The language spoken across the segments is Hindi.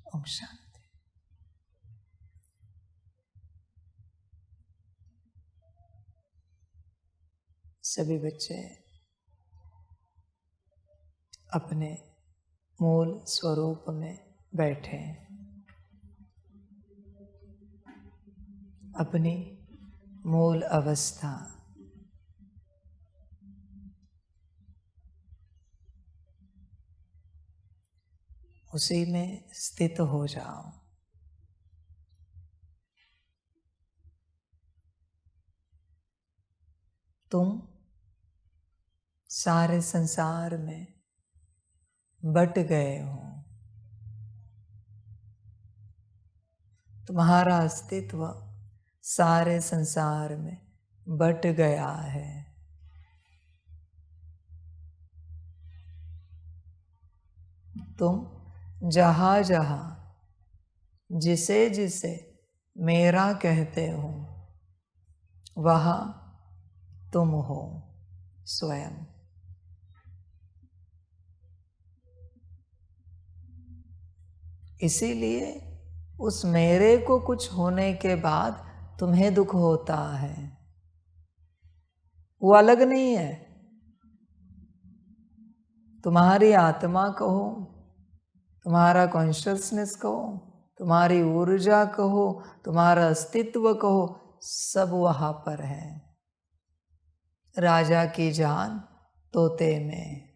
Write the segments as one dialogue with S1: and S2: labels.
S1: ओम शांति। सभी बच्चे अपने मूल स्वरूप में बैठे, अपनी मूल अवस्था उसी में स्थित हो जाओ। तुम सारे संसार में बट गए हो। तुम्हारा अस्तित्व सारे संसार में बट गया है। तुम जहाँ जहाँ जिसे जिसे मेरा कहते हो, वहाँ तुम हो स्वयं। इसीलिए उस मेरे को कुछ होने के बाद तुम्हें दुख होता है। वो अलग नहीं है। तुम्हारी आत्मा कहो, तुम्हारा कॉन्शियसनेस कहो, तुम्हारी ऊर्जा कहो, तुम्हारा अस्तित्व कहो, सब वहाँ पर है। राजा की जान तोते में।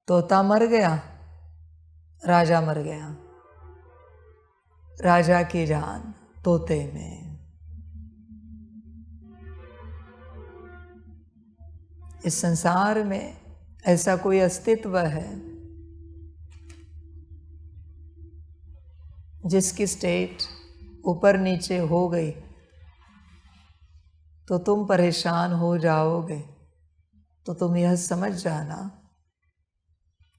S1: तोता मर गया, राजा मर गया। राजा की जान तोते में। इस संसार में ऐसा कोई अस्तित्व है जिसकी स्टेट ऊपर नीचे हो गई तो तुम परेशान हो जाओगे। तो तुम यह समझ जाना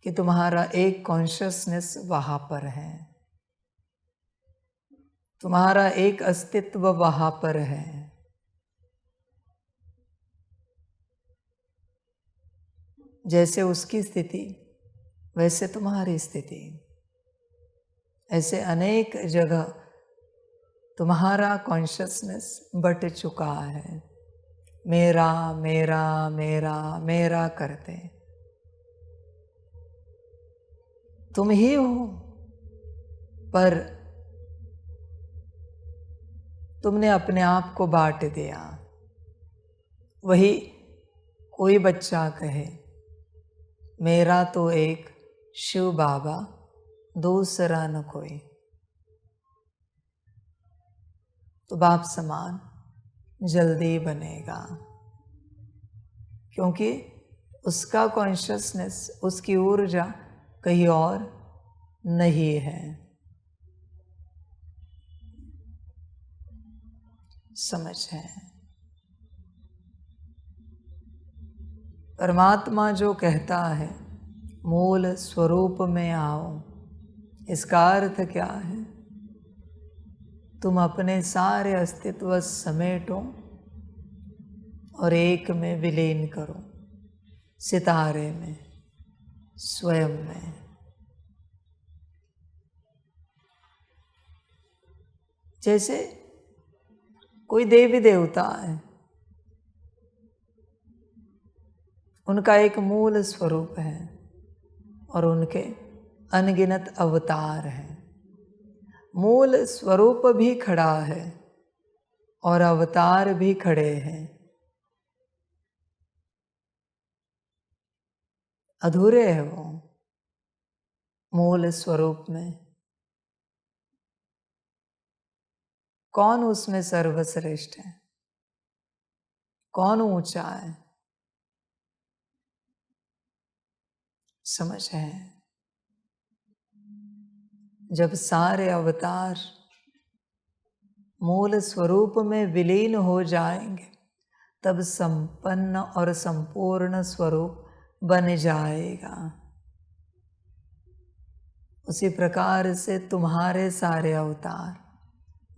S1: कि तुम्हारा एक कॉन्शियसनेस वहाँ पर है, तुम्हारा एक अस्तित्व वहाँ पर है। जैसे उसकी स्थिति वैसे तुम्हारी स्थिति। ऐसे अनेक जगह तुम्हारा कॉन्शियसनेस बट चुका है। मेरा मेरा मेरा मेरा करते तुम ही हो, पर तुमने अपने आप को बांट दिया। वही कोई बच्चा कहे मेरा तो एक शिव बाबा, दूसरा न कोई, तो बाप समान जल्दी बनेगा, क्योंकि उसका कॉन्शियसनेस, उसकी ऊर्जा कहीं और नहीं है। समझ है? परमात्मा जो कहता है मूल स्वरूप में आओ, इसका अर्थ क्या है? तुम अपने सारे अस्तित्व समेटो और एक में विलीन करो, सितारे में, स्वयं में। जैसे कोई देवी देवता है, उनका एक मूल स्वरूप है और उनके अनगिनत अवतार हैं। मूल स्वरूप भी खड़ा है और अवतार भी खड़े हैं। अधूरे है वो मूल स्वरूप में। कौन उसमें सर्वश्रेष्ठ है? कौन ऊंचा है? समझ है? जब सारे अवतार मूल स्वरूप में विलीन हो जाएंगे, तब संपन्न और संपूर्ण स्वरूप बन जाएगा। उसी प्रकार से तुम्हारे सारे अवतार,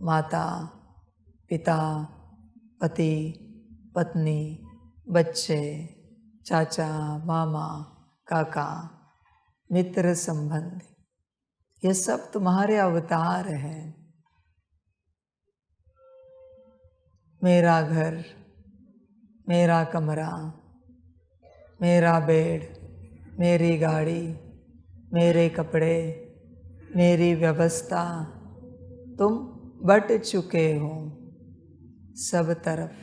S1: माता, पिता, पति, पत्नी, बच्चे, चाचा, मामा, काका, मित्र, संबंधी, ये सब तुम्हारे अवतार हैं। मेरा घर, मेरा कमरा, मेरा बेड, मेरी गाड़ी, मेरे कपड़े, मेरी व्यवस्था, तुम बट चुके हो सब तरफ।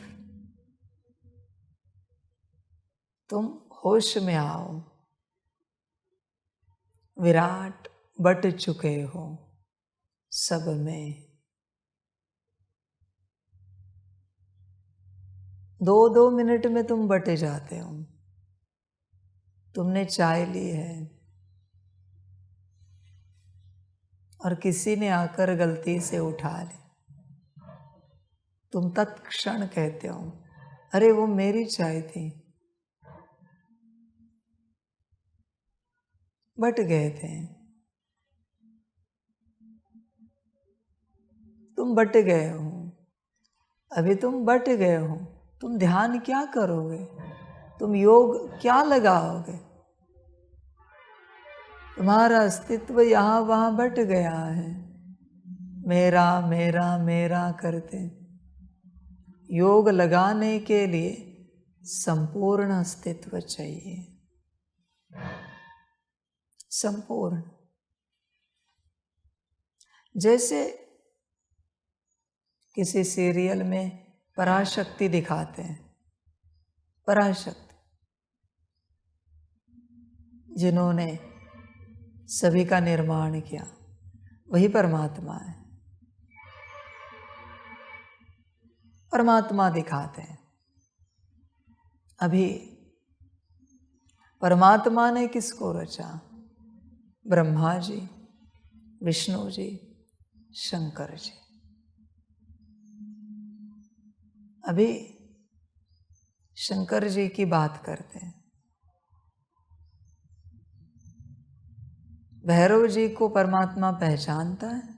S1: तुम होश में आओ, विराट बट चुके हो सब में। 2-2 मिनट में तुम बटे जाते हो। तुमने चाय ली है और किसी ने आकर गलती से उठा ली, तुम तत्क्षण कहते हो, अरे वो मेरी चाय थी, बट गए थे। तुम बट गए हो, अभी तुम बट गए हो। तुम ध्यान क्या करोगे? तुम योग क्या लगाओगे? तुम्हारा अस्तित्व यहाँ वहाँ बट गया है। मेरा मेरा मेरा करते। योग लगाने के लिए संपूर्ण अस्तित्व चाहिए, संपूर्ण। जैसे किसी सीरियल में पराशक्ति दिखाते हैं, पराशक्ति जिन्होंने सभी का निर्माण किया, वही परमात्मा है। परमात्मा दिखाते हैं। अभी परमात्मा ने किसको रचा? ब्रह्मा जी, विष्णु जी, शंकर जी। अभी शंकर जी की बात करते हैं। भैरव जी को परमात्मा पहचानता है?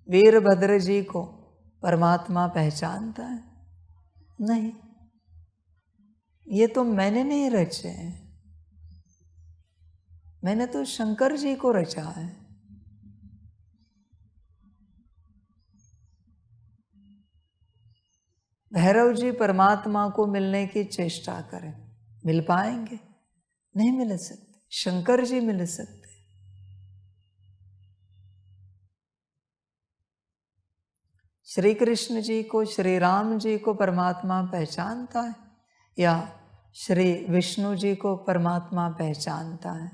S1: वीरभद्र जी को परमात्मा पहचानता है? नहीं। ये तो मैंने नहीं रचे हैं, मैंने तो शंकर जी को रचा है। भैरव जी परमात्मा को मिलने की चेष्टा करें, मिल पाएंगे? नहीं मिल सकते। शंकर जी मिल सकते। श्री कृष्ण जी को, श्री राम जी को परमात्मा पहचानता है या श्री विष्णु जी को परमात्मा पहचानता है?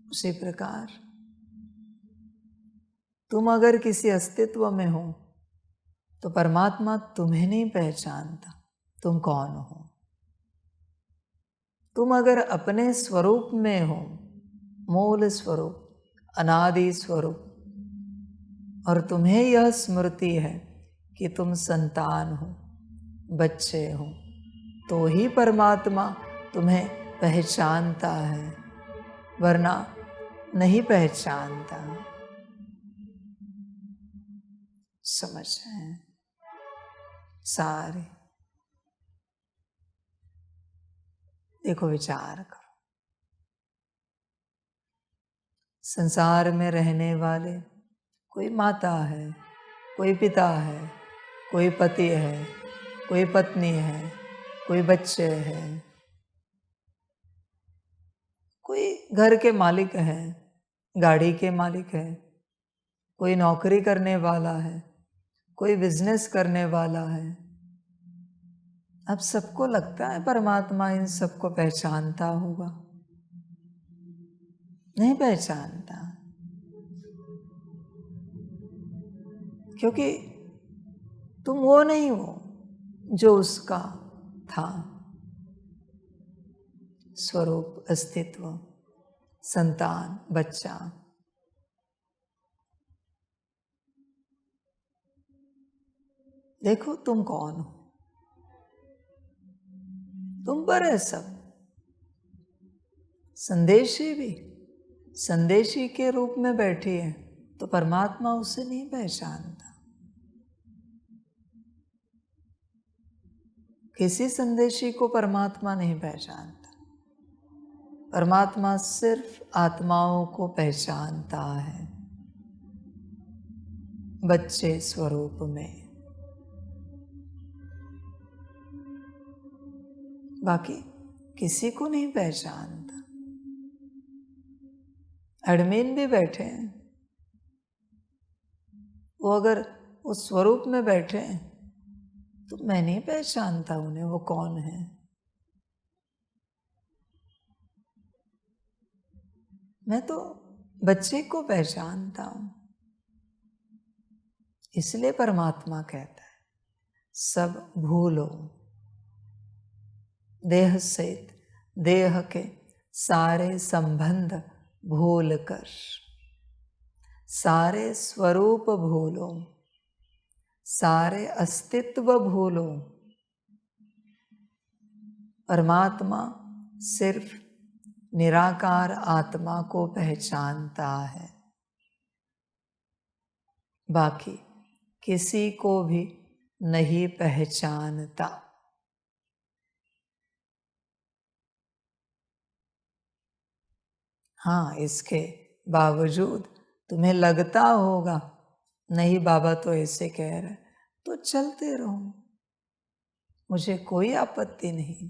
S1: उसी प्रकार तुम अगर किसी अस्तित्व में हो तो परमात्मा तुम्हें नहीं पहचानता, तुम कौन हो। तुम अगर अपने स्वरूप में हो, मूल स्वरूप, अनादि स्वरूप, और तुम्हें यह स्मृति है कि तुम संतान हो, बच्चे हो, तो ही परमात्मा तुम्हें पहचानता है, वरना नहीं पहचानता। समझ हैं सारे? देखो, विचार करो। संसार में रहने वाले कोई माता है, कोई पिता है, कोई पति है, कोई पत्नी है, कोई बच्चे हैं, कोई घर के मालिक है, गाड़ी के मालिक है, कोई नौकरी करने वाला है, कोई बिजनेस करने वाला है। अब सबको लगता है परमात्मा इन सबको पहचानता होगा। नहीं पहचानता, क्योंकि तुम वो नहीं हो जो उसका था। स्वरूप, अस्तित्व, संतान, बच्चा। देखो तुम कौन हो। तुम पर है सब। संदेशी भी संदेशी के रूप में बैठी है, तो परमात्मा उसे नहीं पहचानता। किसी संदेशी को परमात्मा नहीं पहचानता। परमात्मा सिर्फ आत्माओं को पहचानता है, बच्चे स्वरूप में। बाकी किसी को नहीं पहचानता। एडमिन भी बैठे हैं, वो अगर उस स्वरूप में बैठे हैं तो मैं नहीं पहचानता उन्हें, वो कौन है। मैं तो बच्चे को पहचानता हूं। इसलिए परमात्मा कहता है सब भूलो, देह सहित देह के सारे संबंध भूल कर, सारे स्वरूप भूलो, सारे अस्तित्व भूलो। परमात्मा सिर्फ निराकार आत्मा को पहचानता है, बाकी किसी को भी नहीं पहचानता। हाँ, इसके बावजूद तुम्हें लगता होगा नहीं बाबा तो ऐसे कह रहे, तो चलते रहो, मुझे कोई आपत्ति नहीं।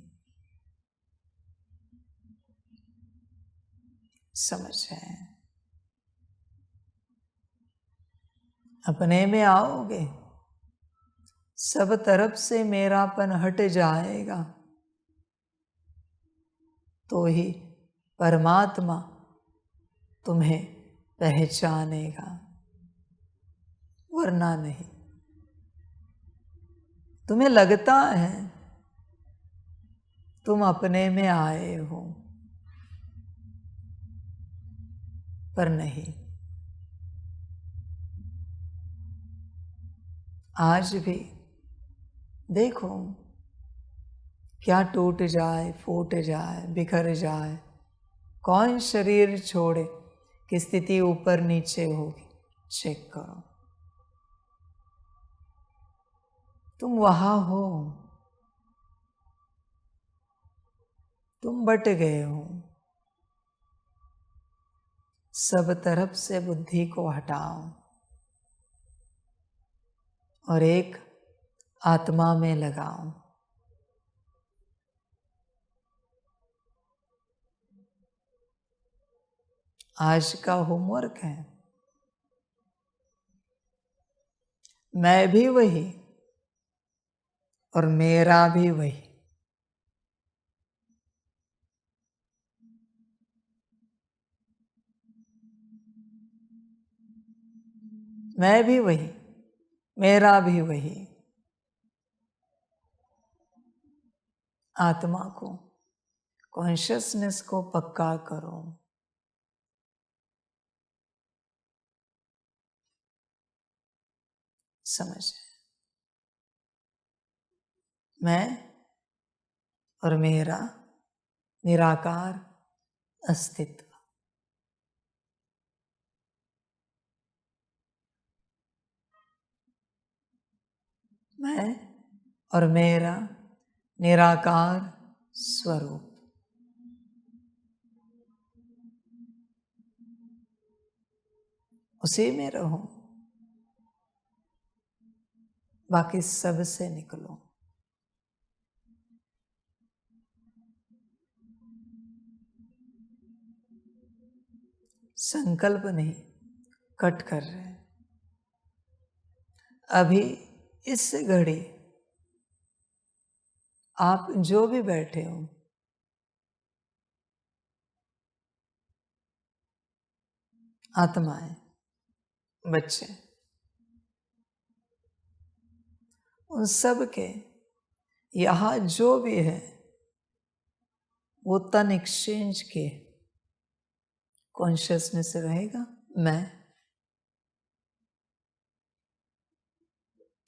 S1: समझ है, अपने में आओगे, सब तरफ से मेरापन हट जाएगा, तो ही परमात्मा तुम्हें पहचानेगा, वरना नहीं। तुम्हें लगता है तुम अपने में आए हो, पर नहीं। आज भी देखो, क्या टूट जाए, फूट जाए, बिखर जाए, कौन शरीर छोड़े कि स्थिति ऊपर नीचे होगी। चेक करो, तुम वहां हो, तुम बट गए हो। सब तरफ से बुद्धि को हटाओ और एक आत्मा में लगाओ। आज का होमवर्क है, मैं भी वही और मेरा भी वही। मैं भी वही, मेरा भी वही। आत्मा को, कॉन्शियसनेस को पक्का करो। समझ, मैं और मेरा निराकार अस्तित्व। मैं और मेरा निराकार स्वरूप। उसी में रहो, बाकी सब से निकलो। संकल्प नहीं, कट कर रहे हैं। अभी इस घड़ी आप जो भी बैठे हो, आत्माएं, बच्चे, उन सब के यहाँ जो भी है वो तन एक्सचेंज के कॉन्शियसनेस रहेगा। मैं,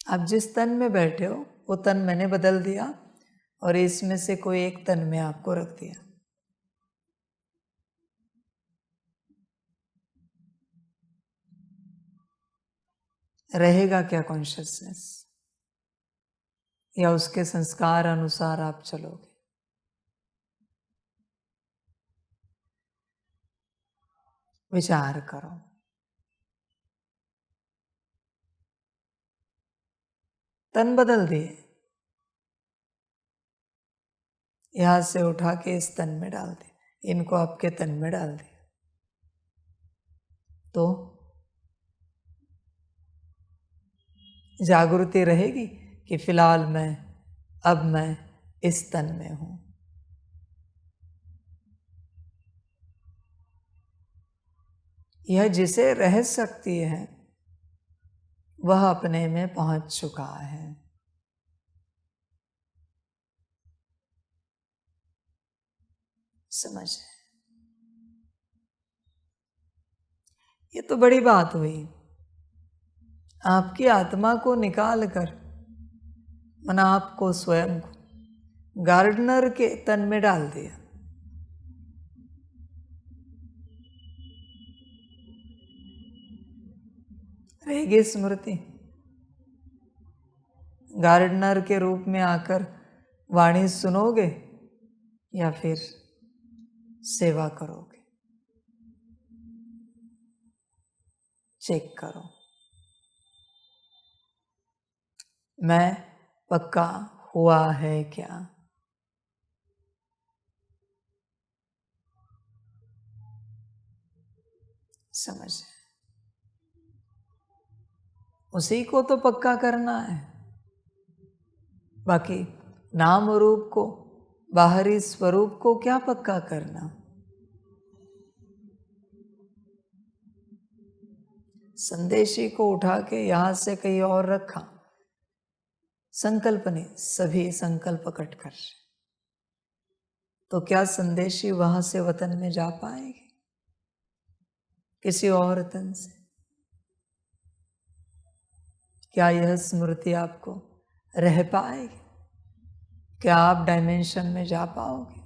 S1: आप जिस तन में बैठे हो वो तन मैंने बदल दिया और इसमें से कोई एक तन में आपको रख दिया। रहेगा क्या कॉन्शियसनेस? या उसके संस्कार अनुसार आप चलोगे? विचार करो। तन बदल दिए, यहां से उठा के इस तन में डाल दिए, इनको आपके तन में डाल दिया, तो जागृति रहेगी कि फिलहाल अब मैं इस तन में हूं। यह जिसे रह सकती है वह अपने में पहुंच चुका है। समझ? ये तो बड़ी बात हुई। आपकी आत्मा को निकाल कर मन आपको स्वयं को गार्डनर के तन में डाल दिया। रहेगी स्मृति। गार्डनर के रूप में आकर वाणी सुनोगे या फिर सेवा करोगे? चेक करो। मैं पक्का हुआ है क्या? समझ? उसी को तो पक्का करना है। बाकी नाम रूप को, बाहरी स्वरूप को क्या पक्का करना? संदेशी को उठा के यहां से कहीं और रखा, संकल्प नहीं, सभी संकल्प कट कर, तो क्या संदेशी वहां से वतन में जा पाएंगे? किसी और तन से? क्या यह स्मृति आपको रह पाएगी? क्या आप डायमेंशन में जा पाओगे?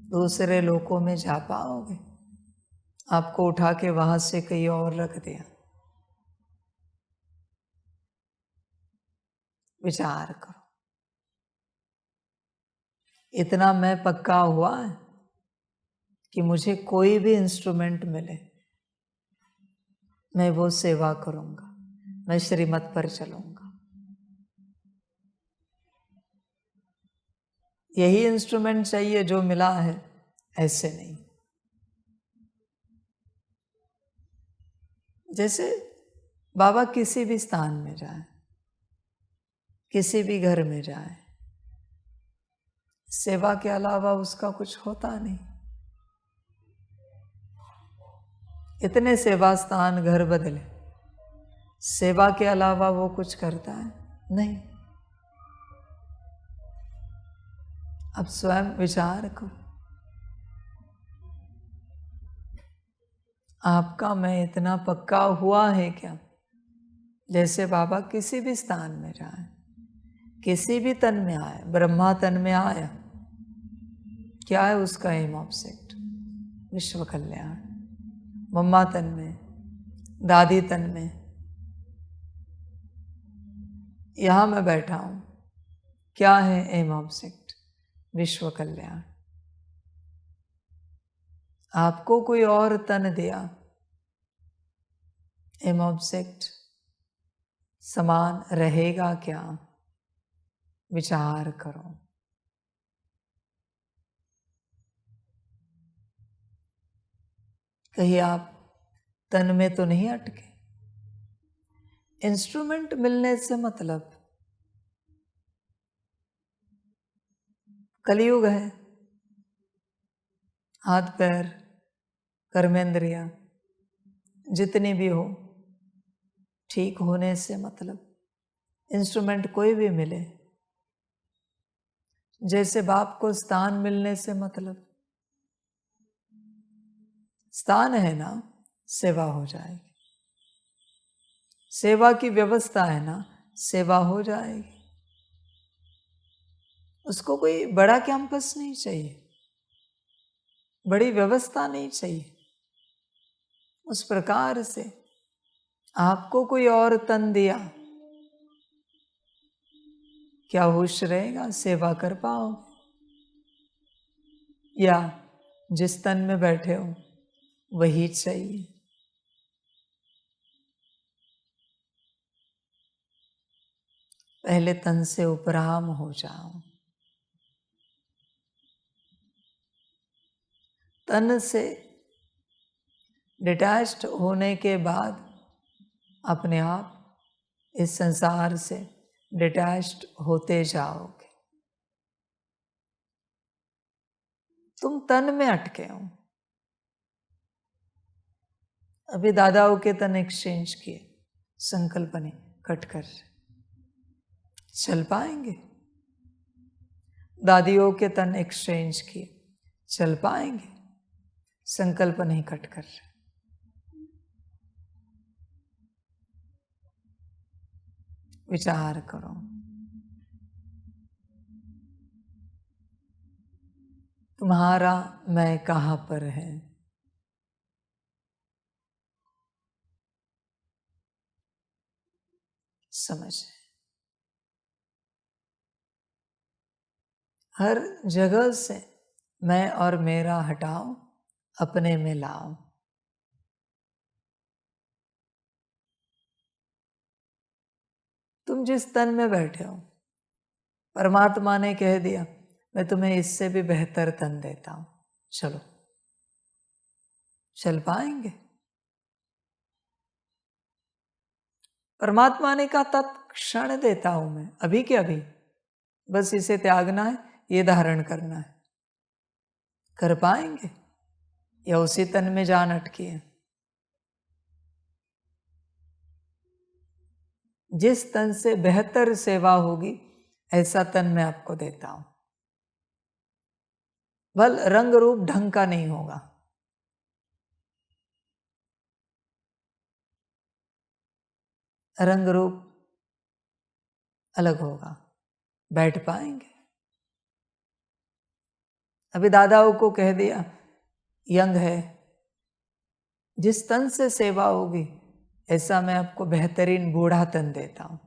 S1: दूसरे लोकों में जा पाओगे? आपको उठा के वहां से कहीं और रख दिया। विचार करो। इतना मैं पक्का हुआ है कि मुझे कोई भी इंस्ट्रूमेंट मिले मैं वो सेवा करूंगा, मैं श्रीमत पर चलूंगा। यही इंस्ट्रूमेंट चाहिए जो मिला है, ऐसे नहीं। जैसे बाबा किसी भी स्थान में जाए, किसी भी घर में जाए, सेवा के अलावा उसका कुछ होता नहीं। इतने सेवा स्थान घर बदले, सेवा के अलावा वो कुछ करता है नहीं। अब स्वयं विचार करो, आपका मैं इतना पक्का हुआ है क्या? जैसे बाबा किसी भी स्थान में जाए, किसी भी तन में आए, ब्रह्मा तन में आया, क्या है उसका एम ऑब्जेक्ट? विश्व कल्याण। मम्मा तन में, दादी तन में, यहां मैं बैठा हूं, क्या है एम ऑब्जेक्ट? विश्व कल्याण। आपको कोई और तन दिया, एम ऑब्जेक्ट समान रहेगा क्या? विचार करो। कहीं आप तन में तो नहीं अटके? इंस्ट्रूमेंट मिलने से मतलब, कलयुग है, हाथ पैर कर्मेंद्रियां जितनी भी हो ठीक होने से मतलब, इंस्ट्रूमेंट कोई भी मिले। जैसे बाप को स्थान मिलने से मतलब, स्थान है ना, सेवा हो जाएगी। सेवा की व्यवस्था है ना, सेवा हो जाएगी। उसको कोई बड़ा कैंपस नहीं चाहिए, बड़ी व्यवस्था नहीं चाहिए। उस प्रकार से आपको कोई और तन दिया, क्या होश रहेगा, सेवा कर पाओगे? या जिस तन में बैठे हो वही चाहिए? पहले तन से उपराम हो जाओ। तन से डिटैच्ड होने के बाद अपने आप इस संसार से डिटैच्ड होते जाओगे। तुम तन में अटके हो। अभी दादाओं के तन एक्सचेंज किए, संकल्प ने कट कर चल पाएंगे? दादियों के तन एक्सचेंज किए, चल पाएंगे? संकल्प नहीं कट कर। विचार करो, तुम्हारा मैं कहाँ पर है? समझ। हर जगह से मैं और मेरा हटाओ, अपने में लाओ। तुम जिस तन में बैठे हो, परमात्मा ने कह दिया मैं तुम्हें इससे भी बेहतर तन देता हूं, चलो। चल पाएंगे? परमात्मा ने कहा तत्क्षण देता हूं मैं, अभी के अभी, बस इसे त्यागना है, ये धारण करना है। कर पाएंगे या उसी तन में जान अटकी है? जिस तन से बेहतर सेवा होगी ऐसा तन मैं आपको देता हूं। बल रंग रूप ढंग का नहीं होगा, रंग रूप अलग होगा। बैठ पाएंगे? अभी दादाओं को कह दिया यंग है, जिस तन से सेवा होगी ऐसा मैं आपको बेहतरीन बूढ़ा तन देता हूं।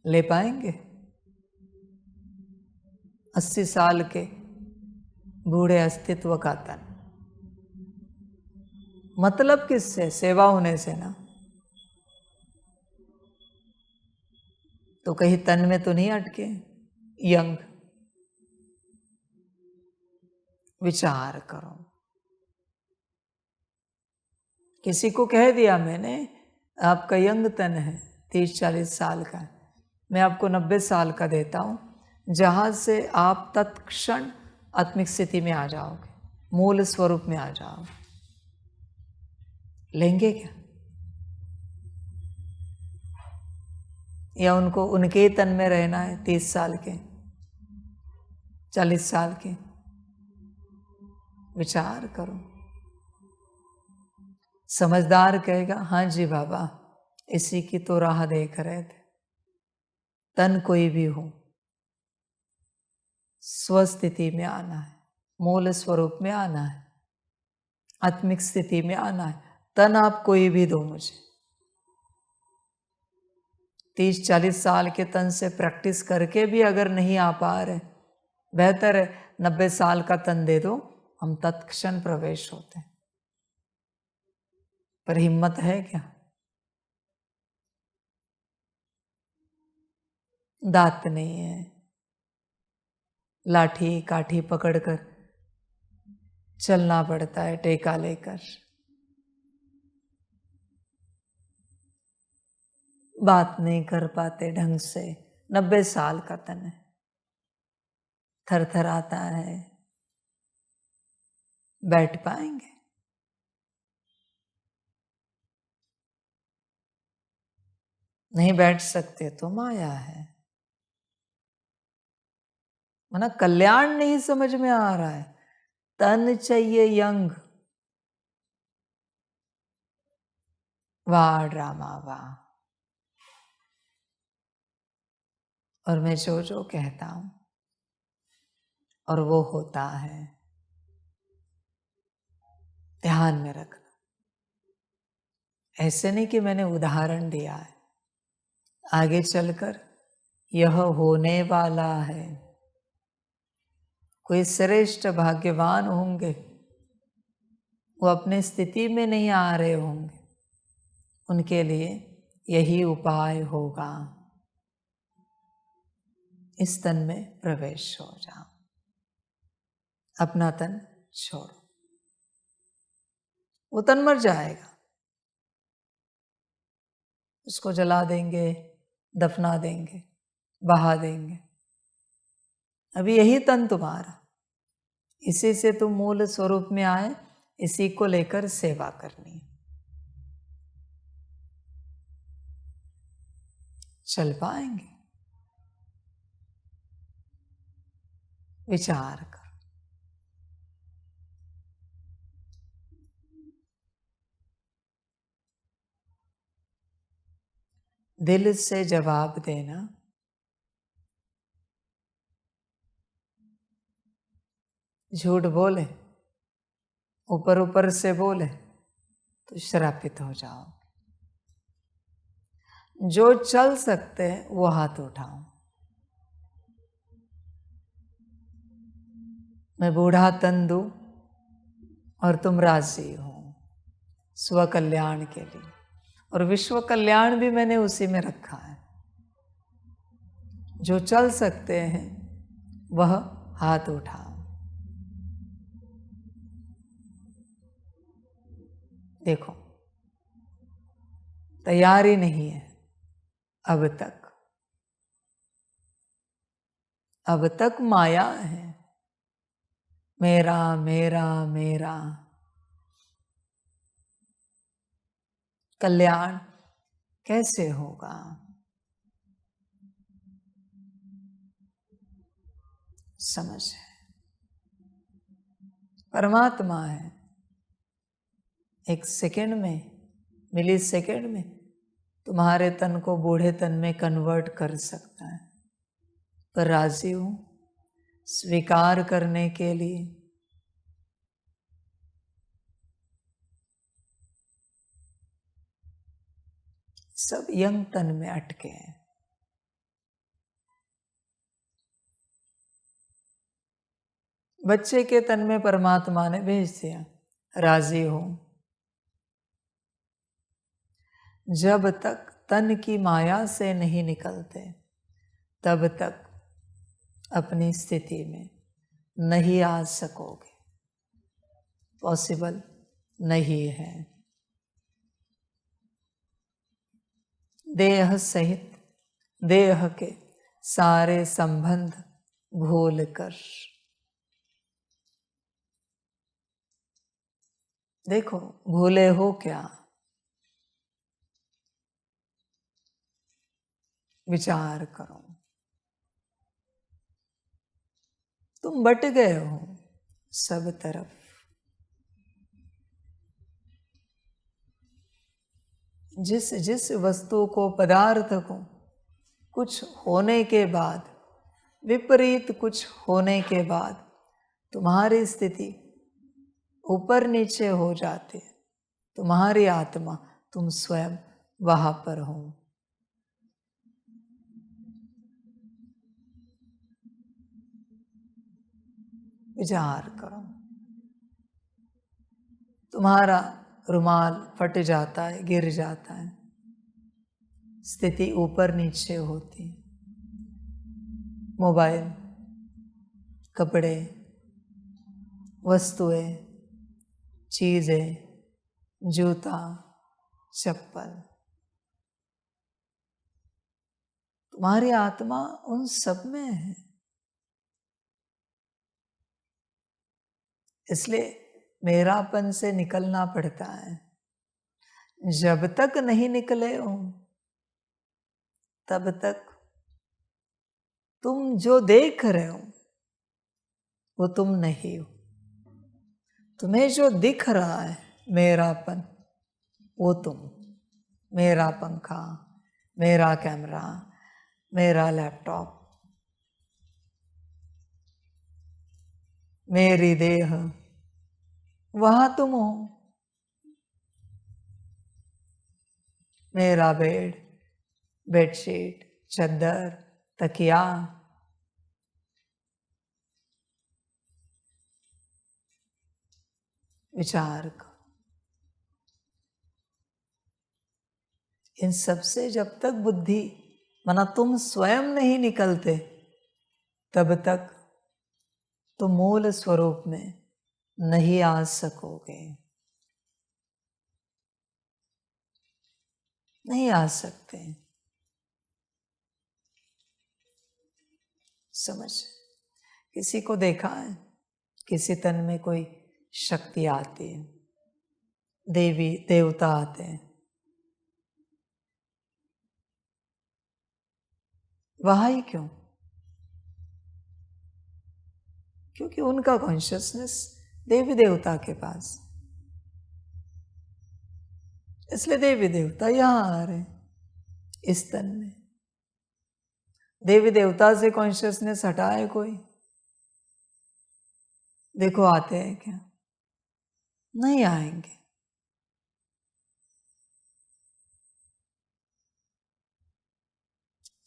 S1: ले पाएंगे? 80 साल के बूढ़े अस्तित्व का तन। मतलब किससे? सेवा होने से ना। तो कहीं तन में तो नहीं अटके? यंग। विचार करो। किसी को कह दिया मैंने आपका यंग तन है, 30-40 साल का, मैं आपको 90 साल का देता हूं, जहां से आप तत्क्षण आत्मिक स्थिति में आ जाओगे, मूल स्वरूप में आ जाओगे। लेंगे क्या? या उनको उनके तन में रहना है 30 साल के, 40 साल के? विचार करो। समझदार कहेगा हाँ जी बाबा, इसी की तो राह देख रहे थे। तन कोई भी हो, स्वस्थिति में आना है, मूल स्वरूप में आना है, आत्मिक स्थिति में आना है। तन आप कोई भी दो मुझे, 30-40 साल के तन से प्रैक्टिस करके भी अगर नहीं आ पा रहे, बेहतर है 90 साल का तन दे दो, हम तत्क्षण प्रवेश होते हैं। पर हिम्मत है क्या? दांत नहीं है, लाठी काठी पकड़कर चलना पड़ता है, टेका लेकर। बात नहीं कर पाते ढंग से, 90 साल का तन है, थर थर आता है। बैठ पाएंगे? नहीं बैठ सकते तो माया है। माना कल्याण नहीं समझ में आ रहा है, तन चाहिए यंग। वाह ड्रामा वाह। और मैं जो जो कहता हूं और वो होता है, ध्यान में रखना। ऐसे नहीं कि मैंने उदाहरण दिया है, आगे चलकर यह होने वाला है। कोई श्रेष्ठ भाग्यवान होंगे, वो अपने स्थिति में नहीं आ रहे होंगे, उनके लिए यही उपाय होगा। इस तन में प्रवेश हो जाओ, अपना तन छोड़ो। वो तन मर जाएगा, उसको जला देंगे, दफना देंगे, बहा देंगे। अभी यही तन तुम्हारा, इसी से तुम मूल स्वरूप में आए, इसी को लेकर सेवा करनी है। चल पाएंगे? विचार कर। दिल से जवाब देना, झूठ बोले, ऊपर ऊपर से बोले तो श्रापित हो जाओ। जो चल सकते हैं वो हाथ उठाओ। मैं बूढ़ा तन दूं और तुम राजी हो स्व कल्याण के लिए, और विश्व कल्याण भी मैंने उसी में रखा है। जो चल सकते हैं वह हाथ उठाओ। देखो, तैयारी नहीं है अब तक। अब तक माया है, मेरा मेरा मेरा। कल्याण कैसे होगा? समझ है, परमात्मा है, एक सेकंड में, मिली सेकंड में तुम्हारे तन को बूढ़े तन में कन्वर्ट कर सकता है। पर राजी हूं स्वीकार करने के लिए। सब यंग तन में अटके हैं। बच्चे के तन में परमात्मा ने भेज दिया, राजी हो। जब तक तन की माया से नहीं निकलते तब तक अपनी स्थिति में नहीं आ सकोगे, पॉसिबल नहीं है। देह सहित देह के सारे संबंध भूल कर देखो, भूले हो क्या? विचार करो। तुम बट गए हो सब तरफ। जिस जिस वस्तु को, पदार्थ को कुछ होने के बाद, विपरीत कुछ होने के बाद तुम्हारी स्थिति ऊपर नीचे हो जाती है, तुम्हारी आत्मा, तुम स्वयं वहां पर हो। विचार करो। तुम्हारा रुमाल फट जाता है, गिर जाता है, स्थिति ऊपर नीचे होती है। मोबाइल, कपड़े, वस्तुएं, चीजें, जूता, चप्पल, तुम्हारी आत्मा उन सब में है। इसलिए मेरापन से निकलना पड़ता है। जब तक नहीं निकले हो तब तक तुम जो देख रहे हो वो तुम नहीं हो। तुम्हें जो दिख रहा है मेरापन, वो तुम। मेरा पंखा, मेरा कैमरा, मेरा लैपटॉप, मेरी देह, वहां तुम हो। मेरा बेड, बेडशीट, चद्दर, तकिया, विचार करो। इन सब से जब तक बुद्धि माना तुम स्वयं नहीं निकलते, तब तक तुम मूल स्वरूप में नहीं आ सकोगे, नहीं आ सकते। समझ, किसी को देखा है, किसी तन में कोई शक्ति आती है, देवी देवता आते हैं, वहां ही क्यों? क्योंकि उनका कॉन्शियसनेस देवी देवता के पास, इसलिए देवी देवता यहां आ रहे इस तन में। देवी देवता से कॉन्शियसनेस हटाए कोई, देखो आते हैं क्या? नहीं आएंगे।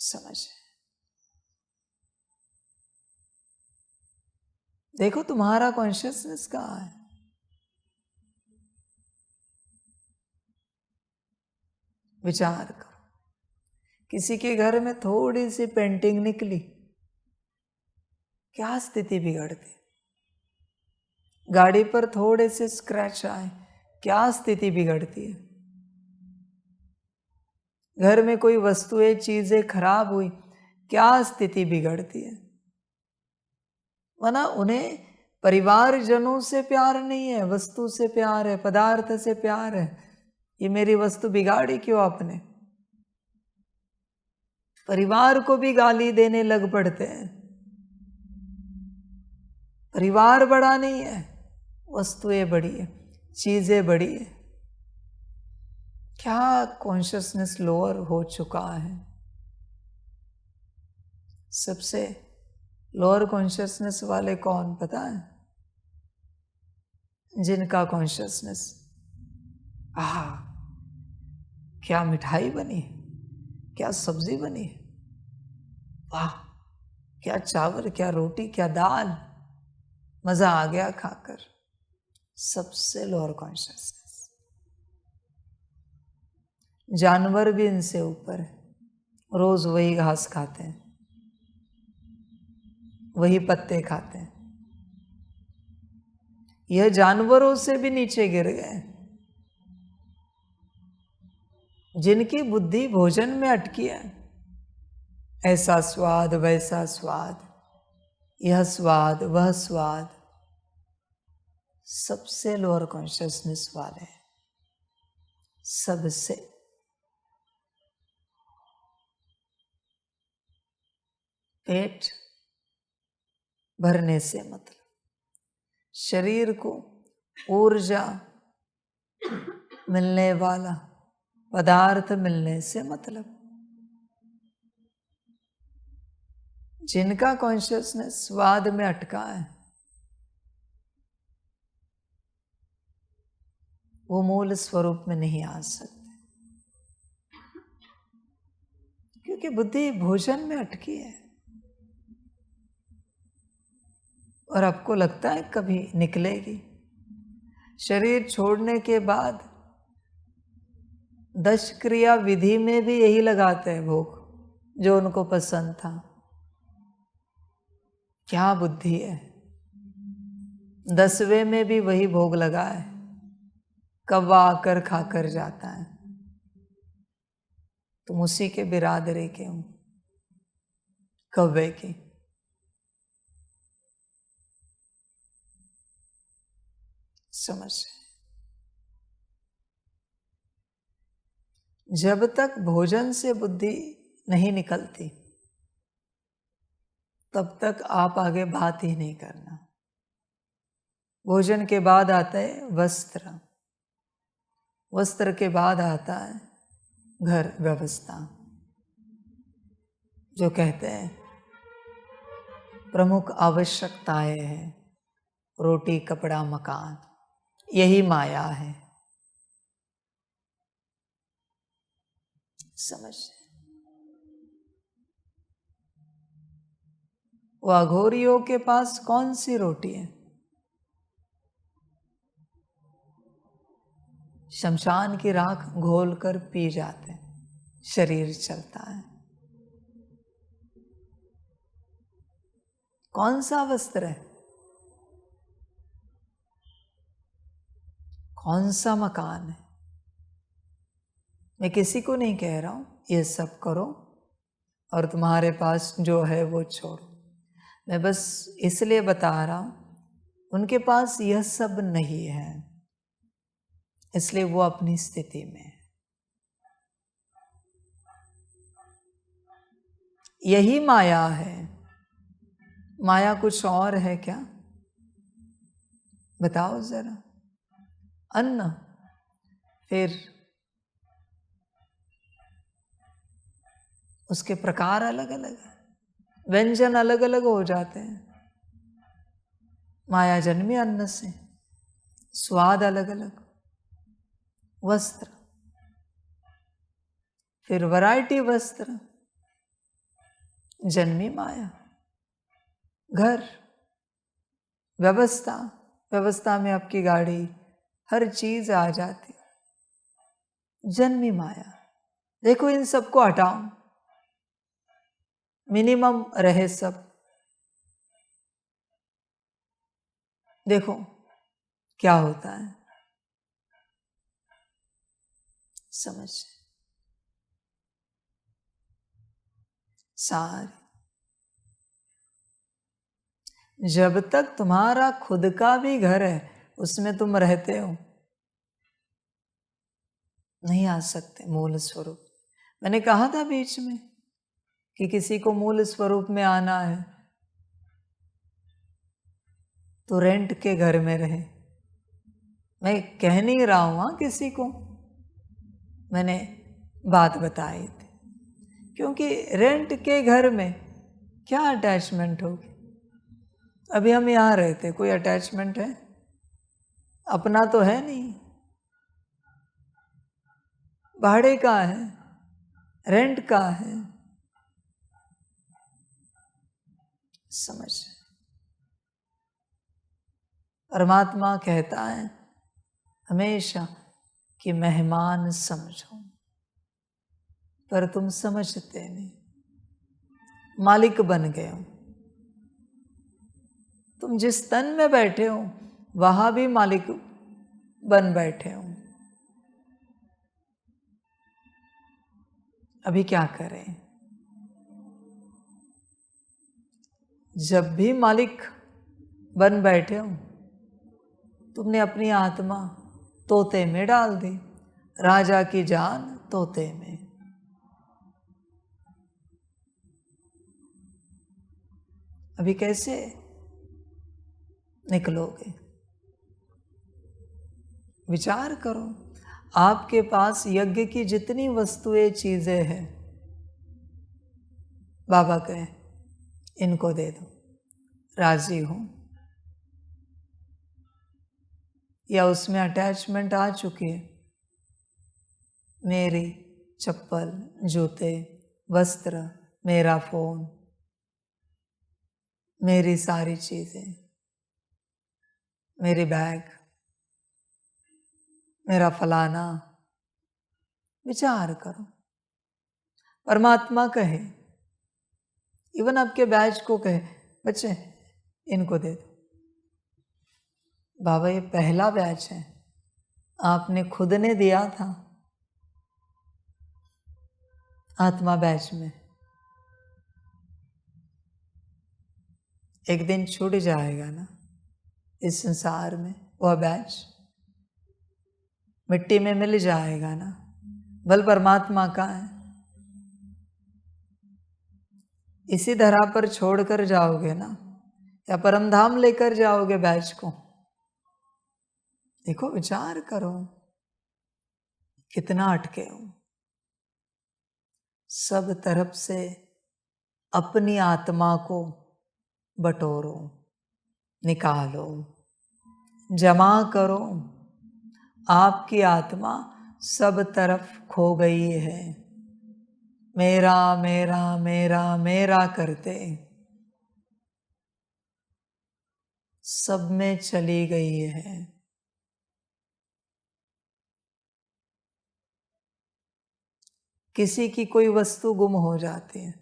S1: समझ, देखो तुम्हारा कॉन्शियसनेस कहाँ है। विचार करो, किसी के घर में थोड़ी सी पेंटिंग निकली, क्या स्थिति बिगड़ती? गाड़ी पर थोड़े से स्क्रैच आए, क्या स्थिति बिगड़ती है? घर में कोई वस्तुएं चीजें खराब हुई, क्या स्थिति बिगड़ती है? माना उन्हें परिवारजनों से प्यार नहीं है, वस्तु से प्यार है, पदार्थ से प्यार है। ये मेरी वस्तु बिगाड़ी क्यों आपने? परिवार को भी गाली देने लग पड़ते हैं। परिवार बड़ा नहीं है, वस्तुएं बड़ी है, चीजें बड़ी है। क्या कॉन्शियसनेस लोअर हो चुका है? सबसे लोअर कॉन्शियसनेस वाले कौन पता है? जिनका कॉन्शियसनेस आहा क्या मिठाई बनी, क्या सब्जी बनी, वाह क्या चावल, क्या रोटी, क्या दाल, मजा आ गया खाकर। सबसे लोअर कॉन्शियसनेस। जानवर भी इनसे ऊपर है, रोज वही घास खाते हैं, वही पत्ते खाते हैं। यह जानवरों से भी नीचे गिर गए। जिनकी बुद्धि भोजन में अटकी है, ऐसा स्वाद वैसा स्वाद, यह स्वाद वह स्वाद, सबसे लोअर कॉन्शियसनेस वाले, सबसे। पेट भरने से मतलब, शरीर को ऊर्जा मिलने वाला पदार्थ मिलने से मतलब। जिनका कॉन्शियसनेस स्वाद में अटका है, वो मूल स्वरूप में नहीं आ सकते, क्योंकि बुद्धि भोजन में अटकी है। और आपको लगता है कभी निकलेगी? शरीर छोड़ने के बाद 10 क्रिया विधि में भी यही लगाते हैं भोग, जो उनको पसंद था। क्या बुद्धि है? 10वें में भी वही भोग लगा है, कौवा आकर खाकर जाता है। तुम उसी के बिरादरी के हो, कौवे की। समझ, जब तक भोजन से बुद्धि नहीं निकलती, तब तक आप आगे बात ही नहीं करना। भोजन के बाद आता है वस्त्र, वस्त्र के बाद आता है घर व्यवस्था, जो कहते हैं प्रमुख आवश्यकताएं हैं। रोटी कपड़ा मकान, यही माया है। समझ? वो अघोरियों के पास कौन सी रोटी है? शमशान की राख घोल कर पी जाते हैं, शरीर चलता है। कौन सा वस्त्र है? कौन सा मकान है? मैं किसी को नहीं कह रहा हूं ये सब करो और तुम्हारे पास जो है वो छोड़ो। मैं बस इसलिए बता रहा हूं उनके पास यह सब नहीं है, इसलिए वो अपनी स्थिति में है। यही माया है। माया कुछ और है क्या? बताओ जरा। अन्न, फिर उसके प्रकार अलग अलग है, व्यंजन अलग अलग हो जाते हैं। माया जन्मी अन्न से, स्वाद अलग अलग। वस्त्र, फिर वैरायटी वस्त्र, जन्मी माया। घर, व्यवस्था, व्यवस्था में आपकी गाड़ी, हर चीज आ जाती, जन्मी माया। देखो इन सबको हटाओ, मिनिमम रहे सब। देखो क्या होता है। समझ? सारे, जब तक तुम्हारा खुद का भी घर है उसमें तुम रहते हो, नहीं आ सकते मूल स्वरूप। मैंने कहा था बीच में कि किसी को मूल स्वरूप में आना है तो रेंट के घर में रहे। मैं कह नहीं रहा हूं किसी को, मैंने बात बताई थी। क्योंकि रेंट के घर में क्या अटैचमेंट होगी? अभी हम यहां रहते, कोई अटैचमेंट है? अपना तो है नहीं, भाड़े का है, रेंट का है। समझ? परमात्मा कहता है हमेशा कि मेहमान समझो, पर तुम समझते नहीं, मालिक बन गए हो। तुम जिस तन में बैठे हो वहां भी मालिक बन बैठे हो। अभी क्या करें? जब भी मालिक बन बैठे हो तुमने अपनी आत्मा तोते में डाल दी, राजा की जान तोते में। अभी कैसे निकलोगे? विचार करो। आपके पास यज्ञ की जितनी वस्तुएं चीजें हैं, बाबा कहे इनको दे दो, राजी हूं, या उसमें अटैचमेंट आ चुकी है? मेरी चप्पल, जूते, वस्त्र, मेरा फोन, मेरी सारी चीजें, मेरी बैग, मेरा फलाना। विचार करो। परमात्मा कहे, इवन आपके बैच को कहे बच्चे इनको दे दो। बाबा ये पहला बैच है, आपने खुद ने दिया था आत्मा बैच में। एक दिन छूट जाएगा ना इस संसार में, वह बैच मिट्टी में मिल जाएगा ना। बल परमात्मा का है, इसी धरा पर छोड़कर जाओगे ना, या परमधाम लेकर जाओगे बैच को? देखो विचार करो कितना अटके हो। सब तरफ से अपनी आत्मा को बटोरो, निकालो। जमा करो, आपकी आत्मा सब तरफ खो गई है। मेरा मेरा मेरा मेरा करते सब में चली गई है। किसी की कोई वस्तु गुम हो जाती है,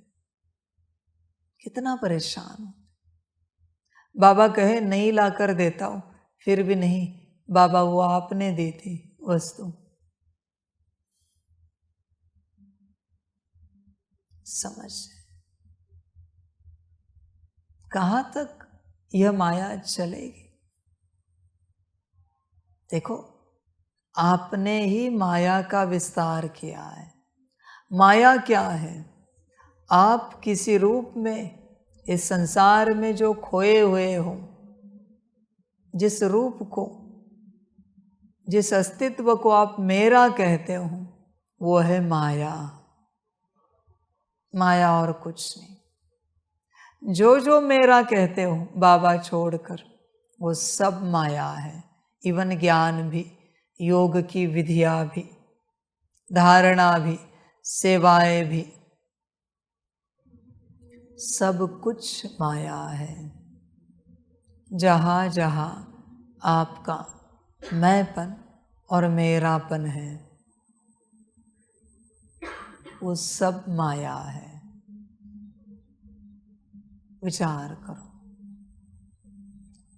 S1: कितना परेशान हो। बाबा कहे नहीं ला कर देता हूं, फिर भी नहीं, बाबा वो आपने दी थी वस्तु। समझ कहां तक यह माया चलेगी। देखो, आपने ही माया का विस्तार किया है। माया क्या है? आप किसी रूप में इस संसार में जो खोए हुए हो, जिस रूप को, जिस अस्तित्व को आप मेरा कहते हो, वो है माया। माया और कुछ नहीं। जो जो मेरा कहते हो बाबा छोड़कर, वो सब माया है। इवन ज्ञान भी, योग की विधियां भी, धारणा भी, सेवाएं भी, सब कुछ माया है। जहाँ जहाँ आपका मैंपन और मेरापन है, वो सब माया है। विचार करो,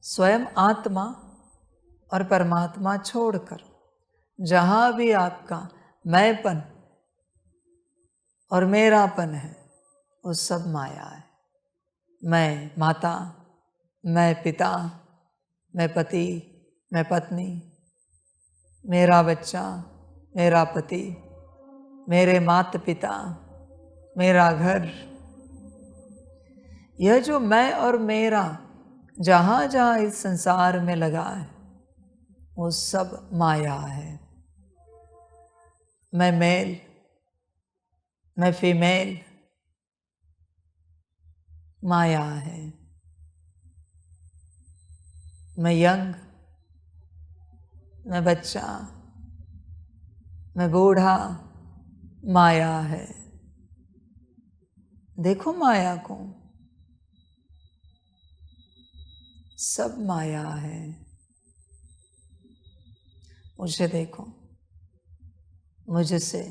S1: स्वयं आत्मा और परमात्मा छोड़कर जहाँ भी आपका मैंपन और मेरापन है, वो सब माया है। मैं माता, मैं पिता, मैं पति, मैं पत्नी, मेरा बच्चा, मेरा पति, मेरे माता पिता, मेरा घर, यह जो मैं और मेरा जहाँ जहाँ इस संसार में लगा है, वो सब माया है। मैं मेल, मैं फीमेल, माया है। मैं यंग, मैं बच्चा, मैं बूढ़ा, माया है। देखो माया को, सब माया है। मुझे देखो, मुझसे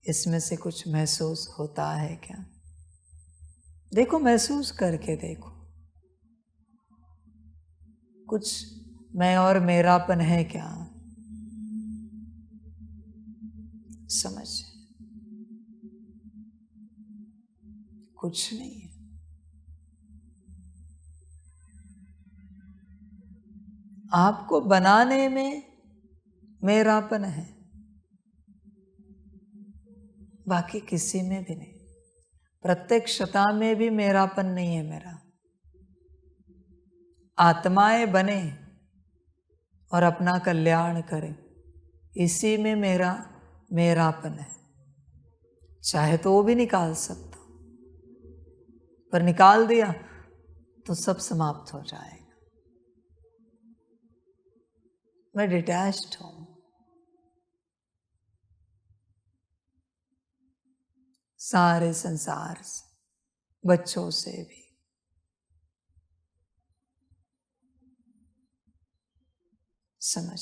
S1: इसमें से कुछ महसूस होता है क्या? देखो, महसूस करके देखो, कुछ मैं और मेरापन है क्या? समझ, कुछ नहीं है। आपको बनाने में मेरापन है, बाकी किसी में भी नहीं। प्रत्यक्षता में भी मेरापन नहीं है मेरा। आत्माएं बने और अपना कल्याण करें, इसी में मेरा मेरापन है। चाहे तो वो भी निकाल सकता, पर निकाल दिया तो सब समाप्त हो जाएगा। मैं डिटैच्ड हूं सारे संसार से, बच्चों से भी। समझ,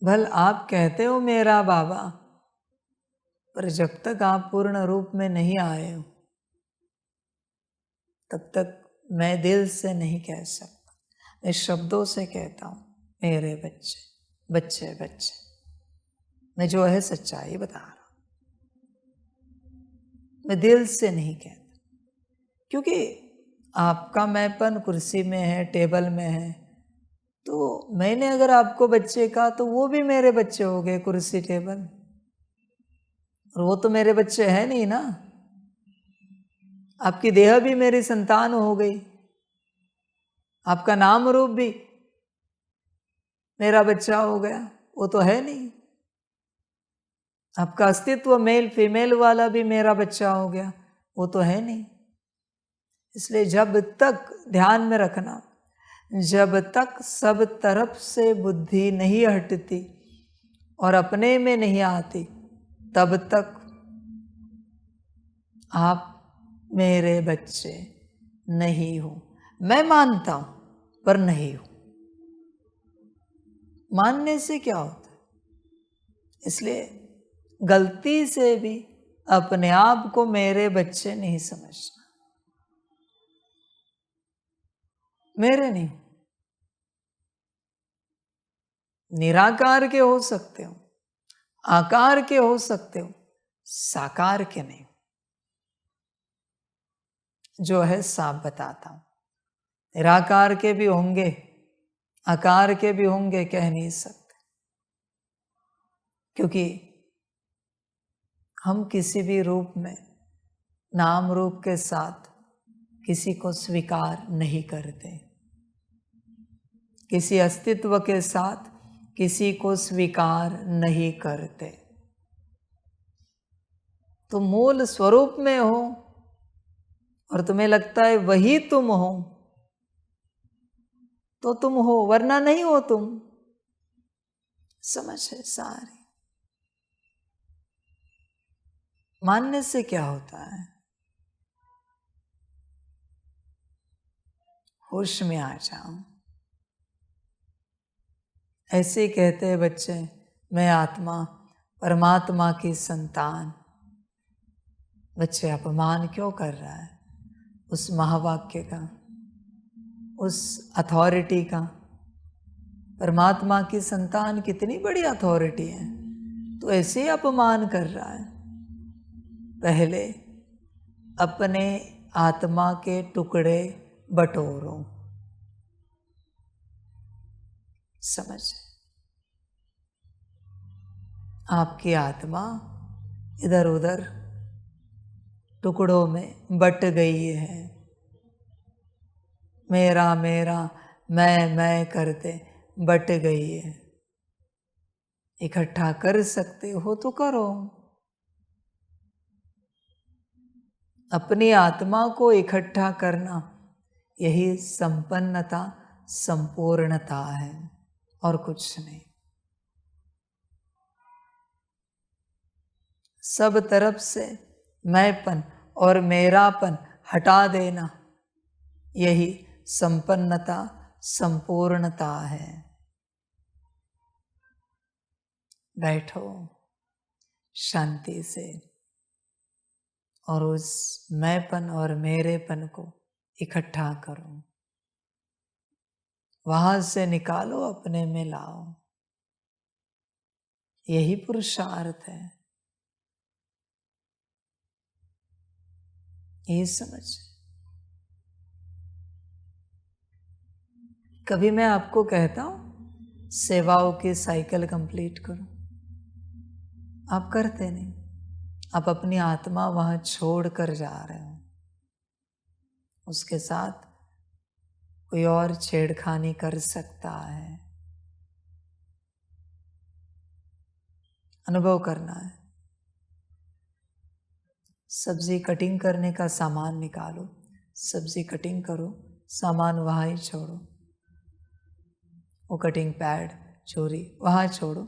S1: भल आप कहते हो मेरा बाबा, पर जब तक आप पूर्ण रूप में नहीं आए हो, तब तक मैं दिल से नहीं कह सकता। मैं शब्दों से कहता हूं, मेरे बच्चे बच्चे बच्चे। मैं जो है सच्चाई बता रहा हूं, मैं दिल से नहीं कहता। क्योंकि आपका मैंपन कुर्सी में है, टेबल में है, तो मैंने अगर आपको बच्चे कहा तो वो भी मेरे बच्चे हो गए, कुर्सी टेबल। और वो तो मेरे बच्चे हैं नहीं ना। आपकी देह भी मेरी संतान हो गई, आपका नाम रूप भी मेरा बच्चा हो गया, वो तो है नहीं। आपका अस्तित्व मेल फीमेल वाला भी मेरा बच्चा हो गया, वो तो है नहीं। इसलिए जब तक ध्यान में रखना, जब तक सब तरफ से बुद्धि नहीं हटती और अपने में नहीं आती, तब तक आप मेरे बच्चे नहीं हो। मैं मानता हूं पर नहीं हो। मानने से क्या होता है? इसलिए गलती से भी अपने आप को मेरे बच्चे नहीं समझना। मेरे नहीं, निराकार के हो सकते हो, आकार के हो सकते हो, साकार के नहीं। जो है साफ बताता हूं। निराकार के भी होंगे, आकार के भी होंगे, कह नहीं सकते, क्योंकि हम किसी भी रूप में नाम रूप के साथ किसी को स्वीकार नहीं करते। किसी अस्तित्व के साथ किसी को स्वीकार नहीं करते। तो मूल स्वरूप में हो और तुम्हें लगता है वही तुम हो, तो तुम हो, वरना नहीं हो तुम। समझ है सारी। मानने से क्या होता है? होश में आ जाओ। ऐसे कहते हैं बच्चे, मैं आत्मा परमात्मा की संतान। बच्चे अपमान क्यों कर रहा है उस महावाक्य का, उस अथॉरिटी का? परमात्मा की संतान कितनी बड़ी अथॉरिटी है, तो ऐसे ही अपमान कर रहा है। पहले अपने आत्मा के टुकड़े बटोरो। समझ? आपकी आत्मा इधर उधर टुकड़ों में बट गई है। मेरा मेरा, मैं करते बट गई है। इकट्ठा कर सकते हो तो करो। अपनी आत्मा को इकट्ठा करना, यही संपन्नता, संपूर्णता है, और कुछ नहीं। सब तरफ से मैंपन और मेरापन हटा देना, यही संपन्नता, संपूर्णता है। बैठो शांति से और उस मैंपन और मेरेपन को इकट्ठा करो। वहां से निकालो, अपने में लाओ। यही पुरुषार्थ है। ये समझ। कभी मैं आपको कहता हूं सेवाओं की साइकिल कंप्लीट करो, आप करते नहीं। आप अपनी आत्मा वहां छोड़ कर जा रहे हो। उसके साथ कोई और छेड़खानी कर सकता है। अनुभव करना है। सब्जी कटिंग करने का सामान निकालो, सब्जी कटिंग करो, सामान वहाँ ही छोड़ो। वो कटिंग पैड, छुरी वहाँ छोड़ो।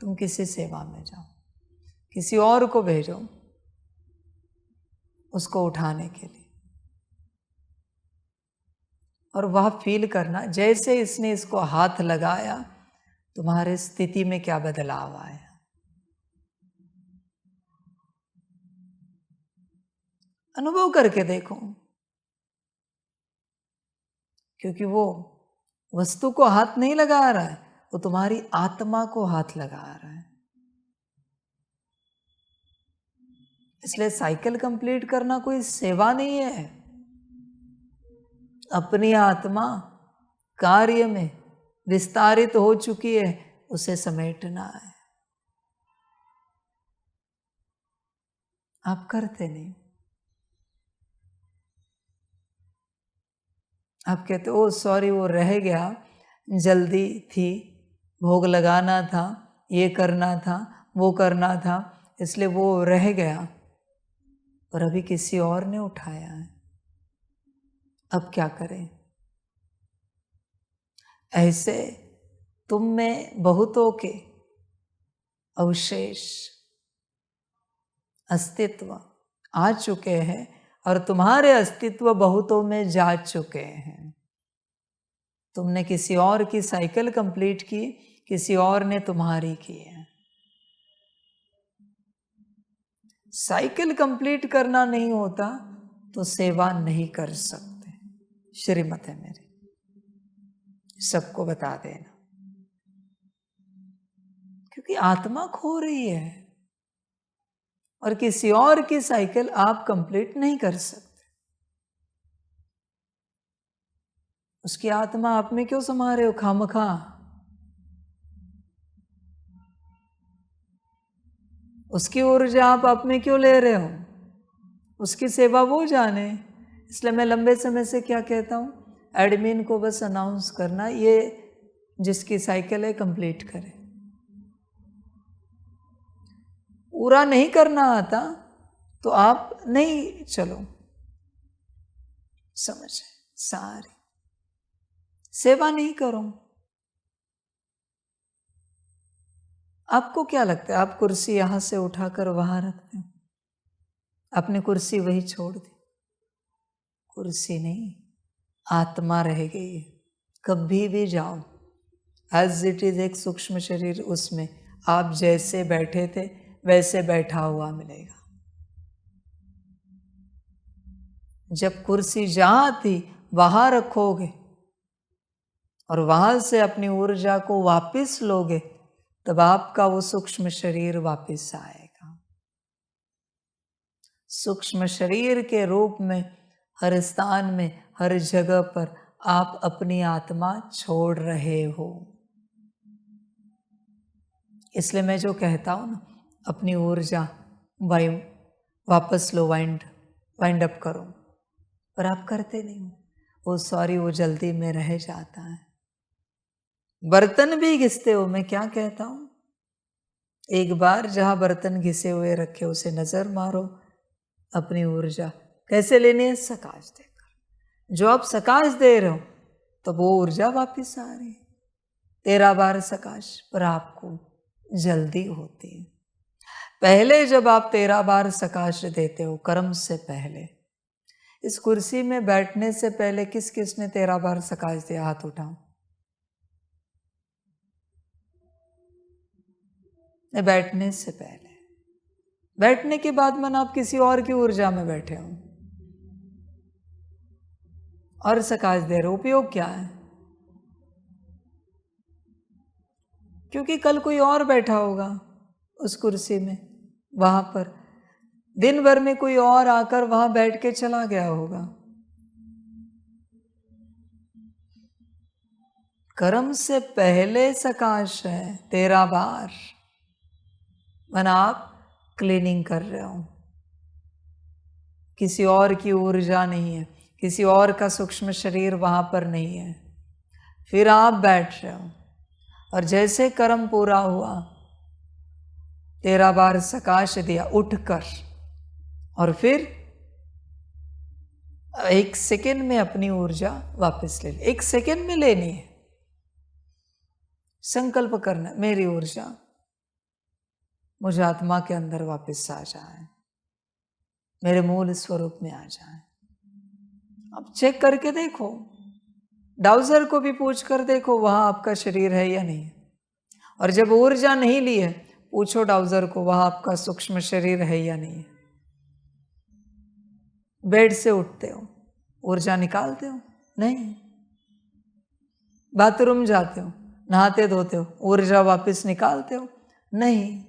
S1: तुम किसी सेवा में जाओ, किसी और को भेजो उसको उठाने के लिए, और वह फील करना जैसे इसने इसको हाथ लगाया, तुम्हारे स्थिति में क्या बदलाव आया। अनुभव करके देखो, क्योंकि वो वस्तु को हाथ नहीं लगा रहा है, वो तुम्हारी आत्मा को हाथ लगा रहा है। इसलिए साइकिल कंप्लीट करना कोई सेवा नहीं है। अपनी आत्मा कार्य में विस्तारित हो चुकी है, उसे समेटना है। आप करते नहीं। आप कहते ओ सॉरी, वो रह गया, जल्दी थी, भोग लगाना था, ये करना था, वो करना था, इसलिए वो रह गया, और अभी किसी और ने उठाया है। अब क्या करें? ऐसे तुम में बहुतों के अवशेष अस्तित्व आ चुके हैं और तुम्हारे अस्तित्व बहुतों में जा चुके हैं। तुमने किसी और की साइकिल कंप्लीट की, किसी और ने तुम्हारी की है। साइकिल कंप्लीट करना नहीं होता तो सेवा नहीं कर सकते। श्रीमत है मेरी, सबको बता देना, क्योंकि आत्मा खो रही है और किसी और की साइकिल आप कंप्लीट नहीं कर सकते। उसकी आत्मा आप में क्यों समा रहे हो खामखा? उसकी ऊर्जा आप में क्यों ले रहे हो? उसकी सेवा वो जाने। इसलिए मैं लंबे समय से क्या कहता हूं, एडमिन को बस अनाउंस करना, ये जिसकी साइकिल है कंप्लीट करे। पूरा नहीं करना आता तो आप नहीं चलो, समझे? सारी सेवा नहीं करो। आपको क्या लगता है आप कुर्सी यहां से उठाकर वहां रखते हो, आपने कुर्सी वही छोड़ दी। कुर्सी नहीं, आत्मा रह गई। कभी भी जाओ, एज इट इज एक सूक्ष्म शरीर, उसमें आप जैसे बैठे थे वैसे बैठा हुआ मिलेगा। जब कुर्सी जहां थी वहां रखोगे और वहां से अपनी ऊर्जा को वापस लोगे, तब आपका वो सूक्ष्म शरीर वापस आएगा। सूक्ष्म शरीर के रूप में हर स्थान में, हर जगह पर आप अपनी आत्मा छोड़ रहे हो। इसलिए मैं जो कहता हूं ना, अपनी ऊर्जा वापस लो, वाइंड अप करो, पर आप करते नहीं हो। वो सॉरी, वो जल्दी में रह जाता है। बर्तन भी घिसते हो, मैं क्या कहता हूं, एक बार जहां बर्तन घिसे हुए रखे उसे नजर मारो। अपनी ऊर्जा कैसे लेनी है? सकाश देकर। जो आप सकाश दे रहे हो तो वो ऊर्जा वापस आ रही है। 13 बार सकाश, पर आपको जल्दी होती है। पहले जब आप 13 बार सकाश देते हो कर्म से पहले, इस कुर्सी में बैठने से पहले किस किस ने 13 बार सकाश दिया? हाथ उठाओ। बैठने से पहले, बैठने के बाद मन आप किसी और की ऊर्जा में बैठे हो और सकाश दे रहे हो। उपयोग क्या है? क्योंकि कल कोई और बैठा होगा उस कुर्सी में, वहां पर दिन भर में कोई और आकर वहां बैठ के चला गया होगा। कर्म से पहले सकाश है 13 बार। मन आप क्लीनिंग कर रहे हो, किसी और की ऊर्जा नहीं है, किसी और का सूक्ष्म शरीर वहां पर नहीं है। फिर आप बैठ रहे हो और जैसे कर्म पूरा हुआ 13 बार सकाश दिया उठकर, और फिर 1 सेकेंड में अपनी ऊर्जा वापस ले ली। 1 सेकेंड में लेनी है। संकल्प करना, मेरी ऊर्जा मुझे आत्मा के अंदर वापस आ जाए, मेरे मूल स्वरूप में आ जाए। अब चेक करके देखो, डाउजर को भी पूछ कर देखो वहां आपका शरीर है या नहीं। और जब ऊर्जा नहीं ली है, पूछो डाउजर को वहां आपका सूक्ष्म शरीर है या नहीं। बेड से उठते हो, ऊर्जा निकालते हो? नहीं। बाथरूम जाते हो, नहाते धोते हो, ऊर्जा वापस निकालते हो? नहीं।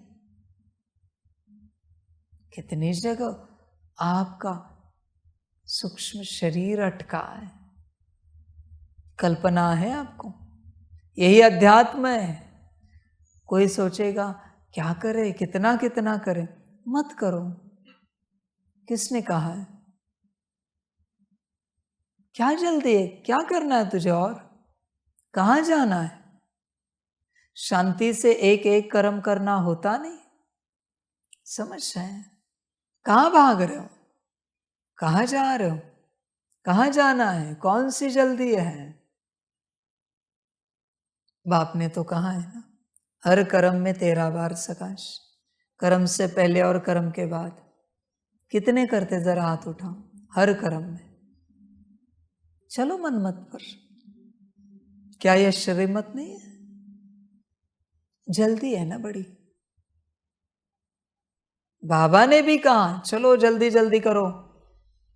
S1: कितनी जगह आपका सूक्ष्म शरीर अटका है। कल्पना है आपको? यही अध्यात्म है। कोई सोचेगा क्या करे, कितना कितना करे। मत करो। किसने कहा है? क्या जल्दी है? क्या करना है तुझे? और कहां जाना है? शांति से एक एक कर्म करना होता नहीं। समझ रहे हैं? कहां भाग रहे हो? कहां जा रहे हो? कहाँ जाना है, कौन सी जल्दी है? बाप ने तो कहा है ना, हर कर्म में 13 बार सकाश। कर्म से पहले और कर्म के बाद कितने करते, जरा हाथ उठाओ। हर कर्म में। चलो मनमत पर, क्या यह श्रीमत नहीं है? जल्दी है ना बड़ी। बाबा ने भी कहा चलो जल्दी जल्दी करो,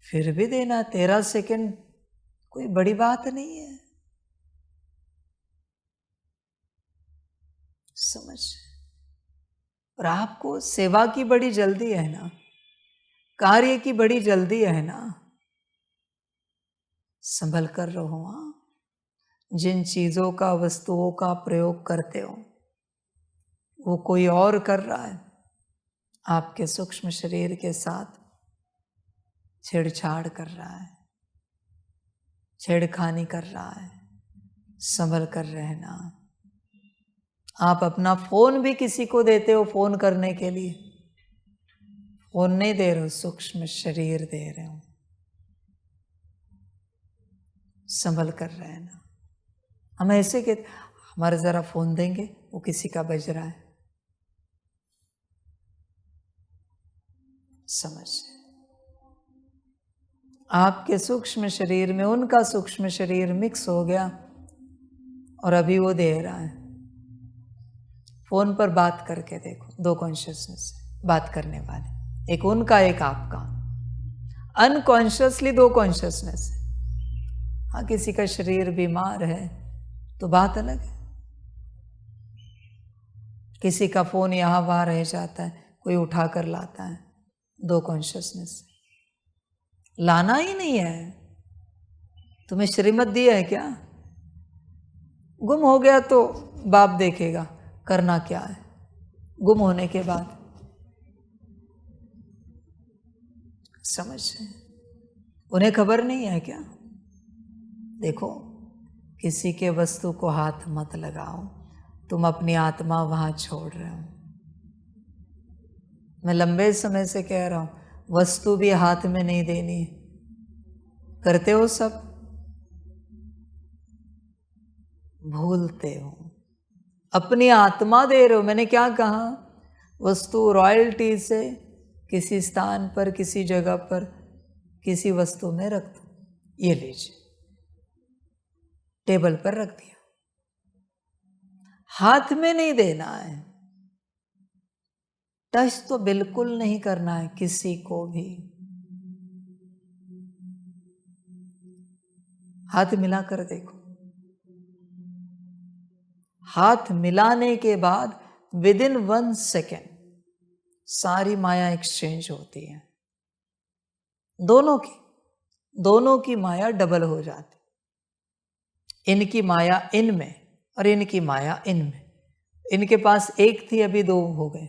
S1: फिर भी देना 13 सेकंड कोई बड़ी बात नहीं है। समझ। और आपको सेवा की बड़ी जल्दी है ना, कार्य की बड़ी जल्दी है ना, संभल कर रहो। हाँ, जिन चीजों का, वस्तुओं का प्रयोग करते हो वो कोई और कर रहा है, आपके सूक्ष्म शरीर के साथ छेड़छाड़ कर रहा है, छेड़खानी कर रहा है। संभल कर रहना। आप अपना फोन भी किसी को देते हो फोन करने के लिए, फोन नहीं दे रहे हो, सूक्ष्म शरीर दे रहे हो। संभल कर रहना। हम ऐसे कहते, हमारे जरा फोन देंगे, वो किसी का बज रहा है। समझ। आपके सूक्ष्म शरीर में उनका सूक्ष्म शरीर मिक्स हो गया और अभी वो दे रहा है। फोन पर बात करके देखो, 2 कॉन्शियसनेस बात करने वाले, एक उनका एक आपका। अनकॉन्शियसली 2 कॉन्शियसनेस है। हाँ, किसी का शरीर बीमार है तो बात अलग है। किसी का फोन यहाँ वहाँ रह जाता है, कोई उठा कर लाता है, 2 कॉन्शियसनेस। लाना ही नहीं है। तुम्हें श्रीमत दिया है क्या? गुम हो गया तो बाप देखेगा, करना क्या है गुम होने के बाद। समझ। उन्हें खबर नहीं है क्या? देखो, किसी के वस्तु को हाथ मत लगाओ, तुम अपनी आत्मा वहां छोड़ रहे हो। मैं लंबे समय से कह रहा हूं, वस्तु भी हाथ में नहीं देनी। करते हो सब, भूलते हो। अपनी आत्मा दे रहे हो। मैंने क्या कहा? वस्तु रॉयल्टी से किसी स्थान पर, किसी जगह पर, किसी वस्तु में रख दो। ये लीजिए, टेबल पर रख दिया, हाथ में नहीं देना है। टच तो बिल्कुल नहीं करना है किसी को भी। हाथ मिला कर देखो। हाथ मिलाने के बाद विद इन 1 सेकेंड सारी माया एक्सचेंज होती है। दोनों की माया डबल हो जाती। इनकी माया इनमें और इनकी माया इनमें। इनके पास 1 थी, अभी 2 हो गए।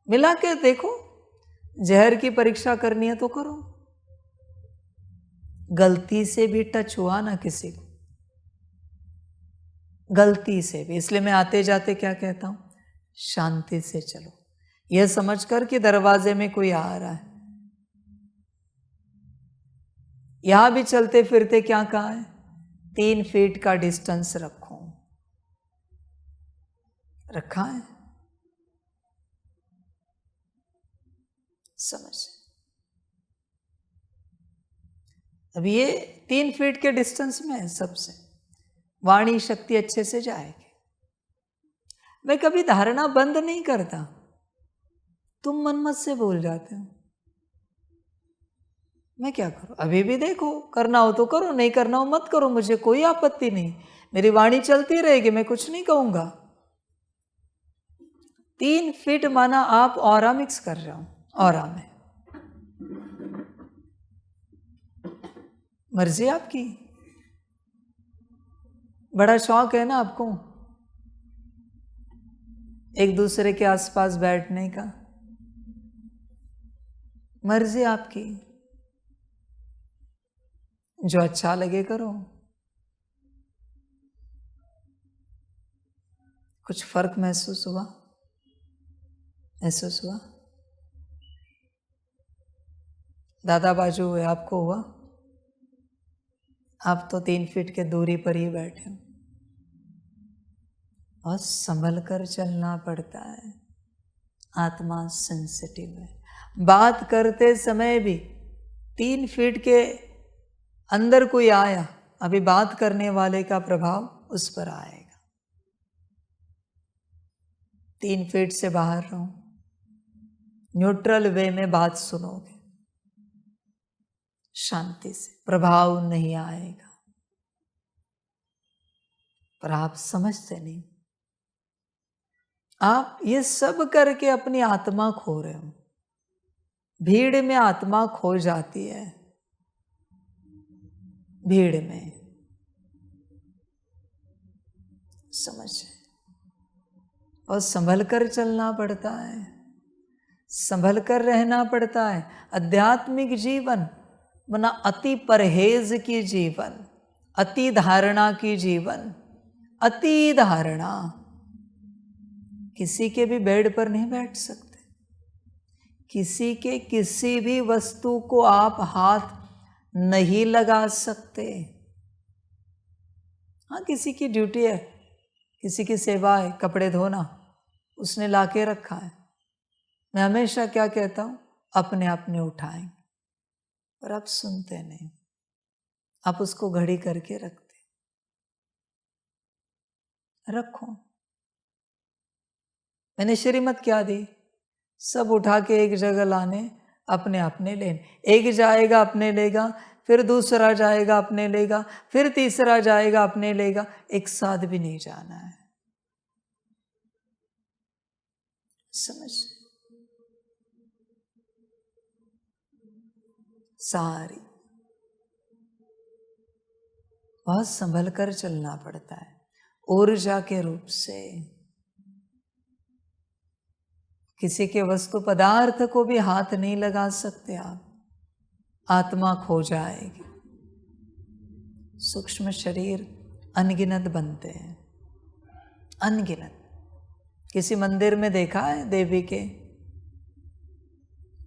S1: मिला के देखो। जहर की परीक्षा करनी है तो करो। गलती से भी टच हुआ ना किसी को, गलती से भी, इसलिए मैं आते जाते क्या कहता हूं, शांति से चलो, यह समझकर कि दरवाजे में कोई आ रहा है। यहां भी चलते फिरते क्या कहा है, 3 फीट का डिस्टेंस रखो। रखा है? समझ। अब ये 3 फीट के डिस्टेंस में है सबसे, वाणी शक्ति अच्छे से जाएगी। मैं कभी धारणा बंद नहीं करता, तुम मनमत से बोल जाते हो। मैं क्या करूं? अभी भी देखो, करना हो तो करो, नहीं करना हो मत करो, मुझे कोई आपत्ति नहीं। मेरी वाणी चलती रहेगी, मैं कुछ नहीं कहूंगा। 3 फीट माना आप ऑरा मिक्स कर रहे हो, ऑरा में। मर्जी आपकी। बड़ा शौक है ना आपको एक दूसरे के आसपास बैठने का। मर्जी आपकी, जो अच्छा लगे करो। कुछ फर्क महसूस हुआ? महसूस हुआ? दादा बाजू हुए, आपको हुआ? आप तो 3 फीट के दूरी पर ही बैठे हो। और संभल कर चलना पड़ता है। आत्मा सेंसिटिव है। बात करते समय भी 3 फीट के अंदर कोई आया, अभी बात करने वाले का प्रभाव उस पर आएगा। 3 फीट से बाहर रहो, न्यूट्रल वे में बात सुनोगे, शांति से, प्रभाव नहीं आएगा। पर आप समझते नहीं। आप ये सब करके अपनी आत्मा खो रहे हो। भीड़ में आत्मा खो जाती है, भीड़ में। समझे? और संभल कर चलना पड़ता है, संभल कर रहना पड़ता है। आध्यात्मिक जीवन मना अति परहेज की जीवन, अति धारणा की जीवन। अति धारणा, किसी के भी बेड पर नहीं बैठ सकते, किसी के किसी भी वस्तु को आप हाथ नहीं लगा सकते। हाँ, किसी की ड्यूटी है, किसी की सेवा है, कपड़े धोना, उसने लाके रखा है। मैं हमेशा क्या कहता हूँ, अपने अपने उठाएंगे। पर आप सुनते नहीं, आप उसको घड़ी करके रखते। रखो, मैंने श्रीमत क्या दी, सब उठा के एक जगह लाने, अपने अपने लेने। एक जाएगा अपने लेगा, फिर दूसरा जाएगा अपने लेगा, फिर तीसरा जाएगा अपने लेगा। एक साथ भी नहीं जाना है। समझ? सारी बहुत संभल कर चलना पड़ता है, ऊर्जा के रूप से। किसी के वस्तु पदार्थ को भी हाथ नहीं लगा सकते आप, आत्मा खो जाएगी। सूक्ष्म शरीर अनगिनत बनते हैं, अनगिनत। किसी मंदिर में देखा है, देवी के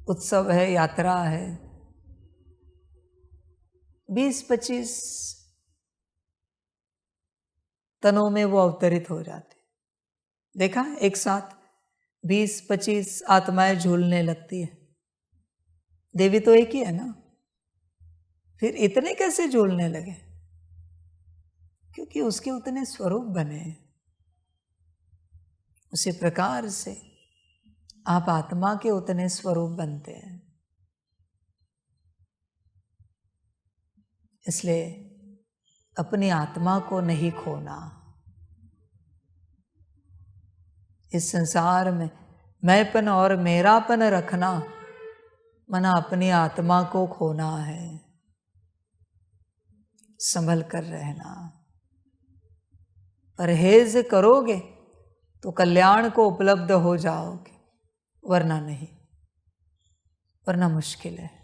S1: उत्सव है, यात्रा है, 20-25 तनों में वो अवतरित हो जाते। देखा है? एक साथ 20-25 आत्माएं झूलने लगती है। देवी तो एक ही है ना, फिर इतने कैसे झूलने लगे? क्योंकि उसके उतने स्वरूप बने। उसी प्रकार से आप आत्मा के उतने स्वरूप बनते हैं। इसलिए अपनी आत्मा को नहीं खोना। इस संसार में मैंपन और मेरापन रखना मना अपनी आत्मा को खोना है। संभल कर रहना। परहेज करोगे तो कल्याण को उपलब्ध हो जाओगे, वरना नहीं, वरना मुश्किल है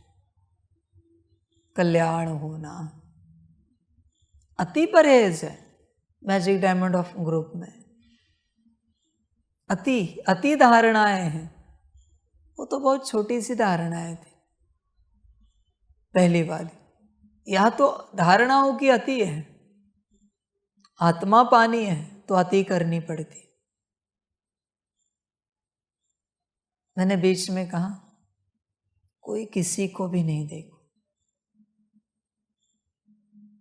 S1: कल्याण होना। अति परहेज है मैजिक डायमंड ऑफ ग्रुप में। अति धारणाएं हैं, वो तो बहुत छोटी सी धारणाएं थी पहली वाली। यह तो धारणाओं की अति है। आत्मा पानी है तो अति करनी पड़ती। मैंने बीच में कहा, कोई किसी को भी नहीं देखो।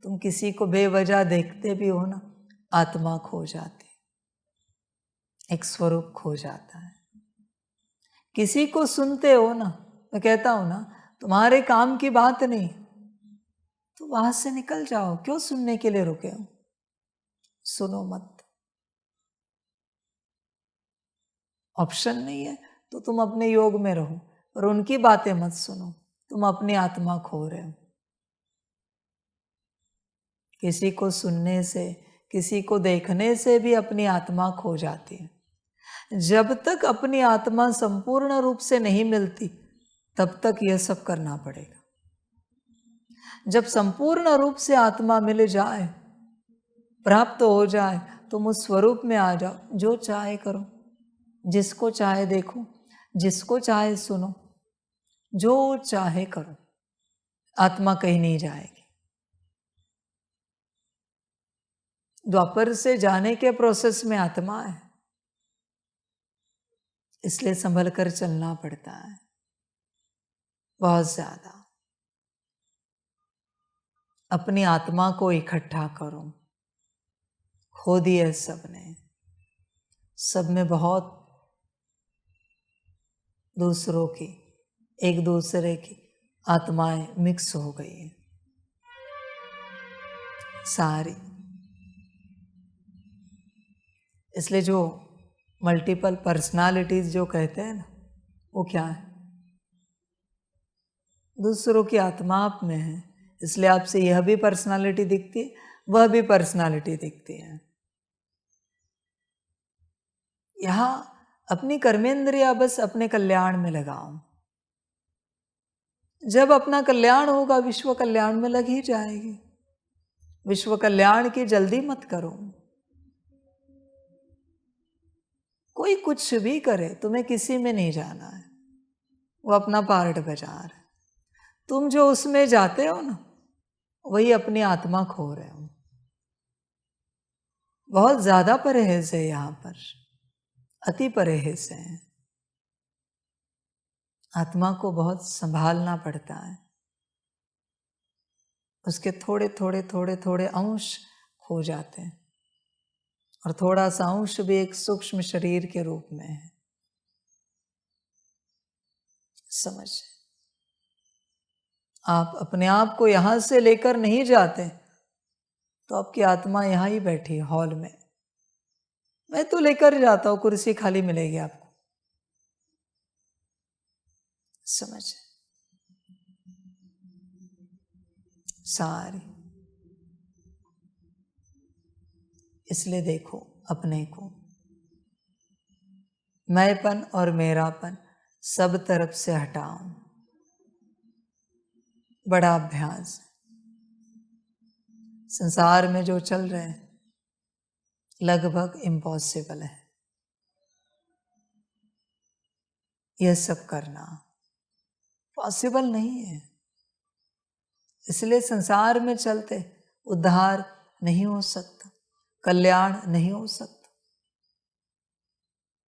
S1: तुम किसी को बेवजह देखते भी हो ना, आत्मा खो जाती, एक स्वरूप खो जाता है। किसी को सुनते हो ना, मैं कहता हूं ना, तुम्हारे काम की बात नहीं तो वहां से निकल जाओ। क्यों सुनने के लिए रुके हो? सुनो मत। ऑप्शन नहीं है तो तुम अपने योग में रहो, पर उनकी बातें मत सुनो। तुम अपनी आत्मा खो रहे हो। किसी को सुनने से, किसी को देखने से भी अपनी आत्मा खो जाती है। जब तक अपनी आत्मा संपूर्ण रूप से नहीं मिलती, तब तक यह सब करना पड़ेगा। जब संपूर्ण रूप से आत्मा मिल जाए, प्राप्त हो जाए, तुम उस स्वरूप में आ जाओ। जो चाहे करो, जिसको चाहे देखो, जिसको चाहे सुनो, जो चाहे करो, आत्मा कहीं नहीं जाएगी। द्वापर से जाने के प्रोसेस में आत्मा है, इसलिए संभल कर चलना पड़ता है बहुत ज्यादा। अपनी आत्मा को इकट्ठा करो। खो दिया सबने, सब में बहुत दूसरों की, एक दूसरे की आत्माएं मिक्स हो गई हैं सारी। इसलिए जो मल्टीपल पर्सनालिटीज जो कहते हैं ना, वो क्या है? दूसरों की आत्मा आप में है, इसलिए आपसे यह भी पर्सनालिटी दिखती है, वह भी पर्सनालिटी दिखती है। यहाँ अपनी कर्मेंद्रिया बस अपने कल्याण में लगाओ। जब अपना कल्याण होगा, विश्व कल्याण में लग ही जाएगी। विश्व कल्याण की जल्दी मत करो। कोई कुछ भी करे, तुम्हें किसी में नहीं जाना है, वो अपना पार्ट बजा रहा है। तुम जो उसमें जाते हो ना, वही अपनी आत्मा खो रहे हो। बहुत ज्यादा परहेज है यहाँ पर, अति परहेज है। आत्मा को बहुत संभालना पड़ता है। उसके थोड़े थोड़े थोड़े थोड़े अंश खो जाते हैं, और थोड़ा सा अंश भी एक सूक्ष्म शरीर के रूप में है। समझ, आप अपने आप को यहां से लेकर नहीं जाते तो आपकी आत्मा यहां ही बैठी हॉल में। मैं तो लेकर जाता हूं, कुर्सी खाली मिलेगी आपको। समझ, सारी। इसलिए देखो अपने को, मैंपन और मेरापन सब तरफ से हटाओ। बड़ा अभ्यास। संसार में जो चल रहे हैं लगभग इम्पॉसिबल है यह सब करना, पॉसिबल नहीं है। इसलिए संसार में चलते उद्धार नहीं हो सकता, कल्याण नहीं हो सकता।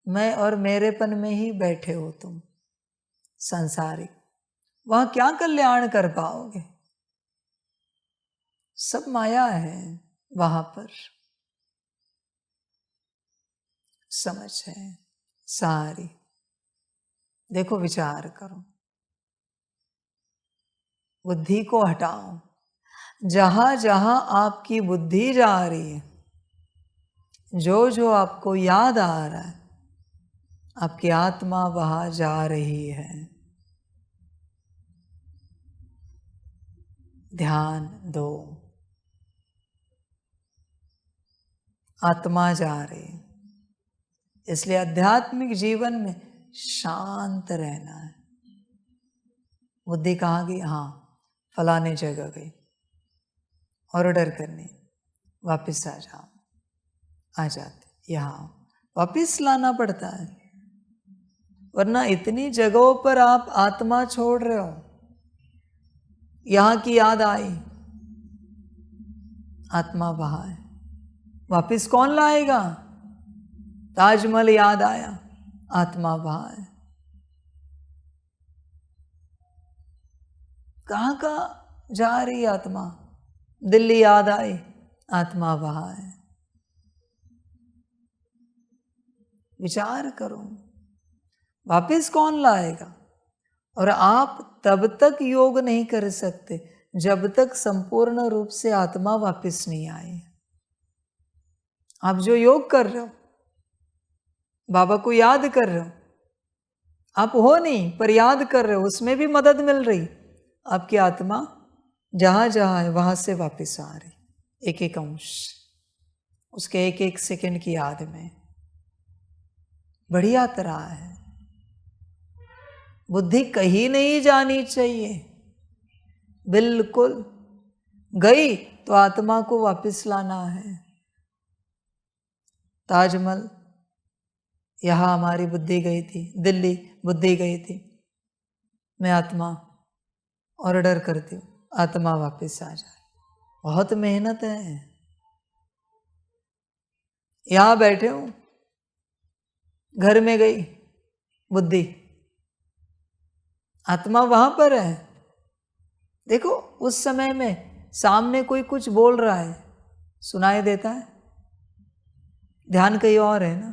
S1: मैं और मेरेपन में ही बैठे हो तुम सांसारिक, वहां क्या कल्याण कर पाओगे? सब माया है वहां पर। समझ है सारी। देखो विचार करो, बुद्धि को हटाओ। जहां जहां आपकी बुद्धि जा रही है, जो जो आपको याद आ रहा है, आपकी आत्मा वहां जा रही है। ध्यान दो, आत्मा जा रही है। इसलिए आध्यात्मिक जीवन में शांत रहना है। बुद्धि कहाँ गई? हाँ, फलाने जगह गई, ऑर्डर करने, वापस आ जाओ। आ जाते, यहाँ वापस लाना पड़ता है, वरना इतनी जगहों पर आप आत्मा छोड़ रहे हो। यहाँ की याद आई, आत्मा वहां है, वापस कौन लाएगा? ताजमहल याद आया, आत्मा वहां है। कहाँ कहाँ जा रही आत्मा? दिल्ली याद आई, आत्मा वहां है। विचार करो, वापस कौन लाएगा? और आप तब तक योग नहीं कर सकते जब तक संपूर्ण रूप से आत्मा वापस नहीं आए। आप जो योग कर रहे हो, बाबा को याद कर रहे हो, आप हो नहीं पर याद कर रहे हो, उसमें भी मदद मिल रही। आपकी आत्मा जहां जहां है वहां से वापस आ रही, एक एक अंश, उसके एक एक सेकंड की याद में। बढ़िया तरह है। बुद्धि कहीं नहीं जानी चाहिए, बिल्कुल। गई तो आत्मा को वापस लाना है। ताजमहल, यहां हमारी बुद्धि गई थी, दिल्ली बुद्धि गई थी, मैं आत्मा ऑर्डर करती हूँ, आत्मा वापस आ जाए। बहुत मेहनत है, यहाँ बैठे हूँ, घर में गई बुद्धि, आत्मा वहां पर है। देखो उस समय में सामने कोई कुछ बोल रहा है, सुनाई देता है? ध्यान कहीं और है ना।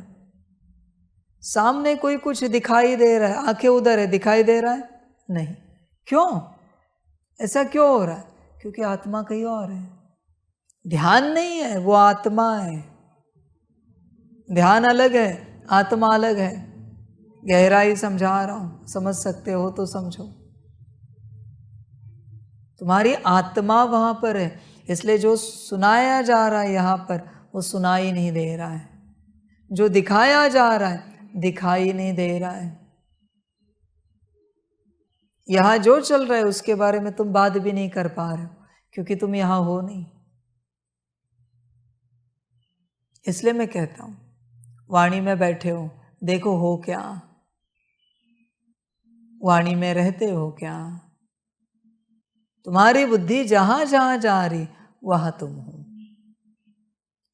S1: सामने कोई कुछ दिखाई दे रहा है, आंखें उधर है, दिखाई दे रहा है? नहीं। क्यों? ऐसा क्यों हो रहा है? क्योंकि आत्मा कहीं और है। ध्यान नहीं है, वो आत्मा है। ध्यान अलग है, आत्मा अलग है। गहराई समझा रहा हूं, समझ सकते हो तो समझो। तुम्हारी आत्मा वहां पर है, इसलिए जो सुनाया जा रहा है यहां पर, वो सुनाई नहीं दे रहा है। जो दिखाया जा रहा है दिखाई नहीं दे रहा है। यहां जो चल रहा है उसके बारे में तुम बात भी नहीं कर पा रहे हो, क्योंकि तुम यहां हो नहीं। इसलिए मैं कहता हूं, वाणी में बैठे हो, देखो हो क्या, वाणी में रहते हो क्या। तुम्हारी बुद्धि जहां जहां जा रही वहां तुम हो,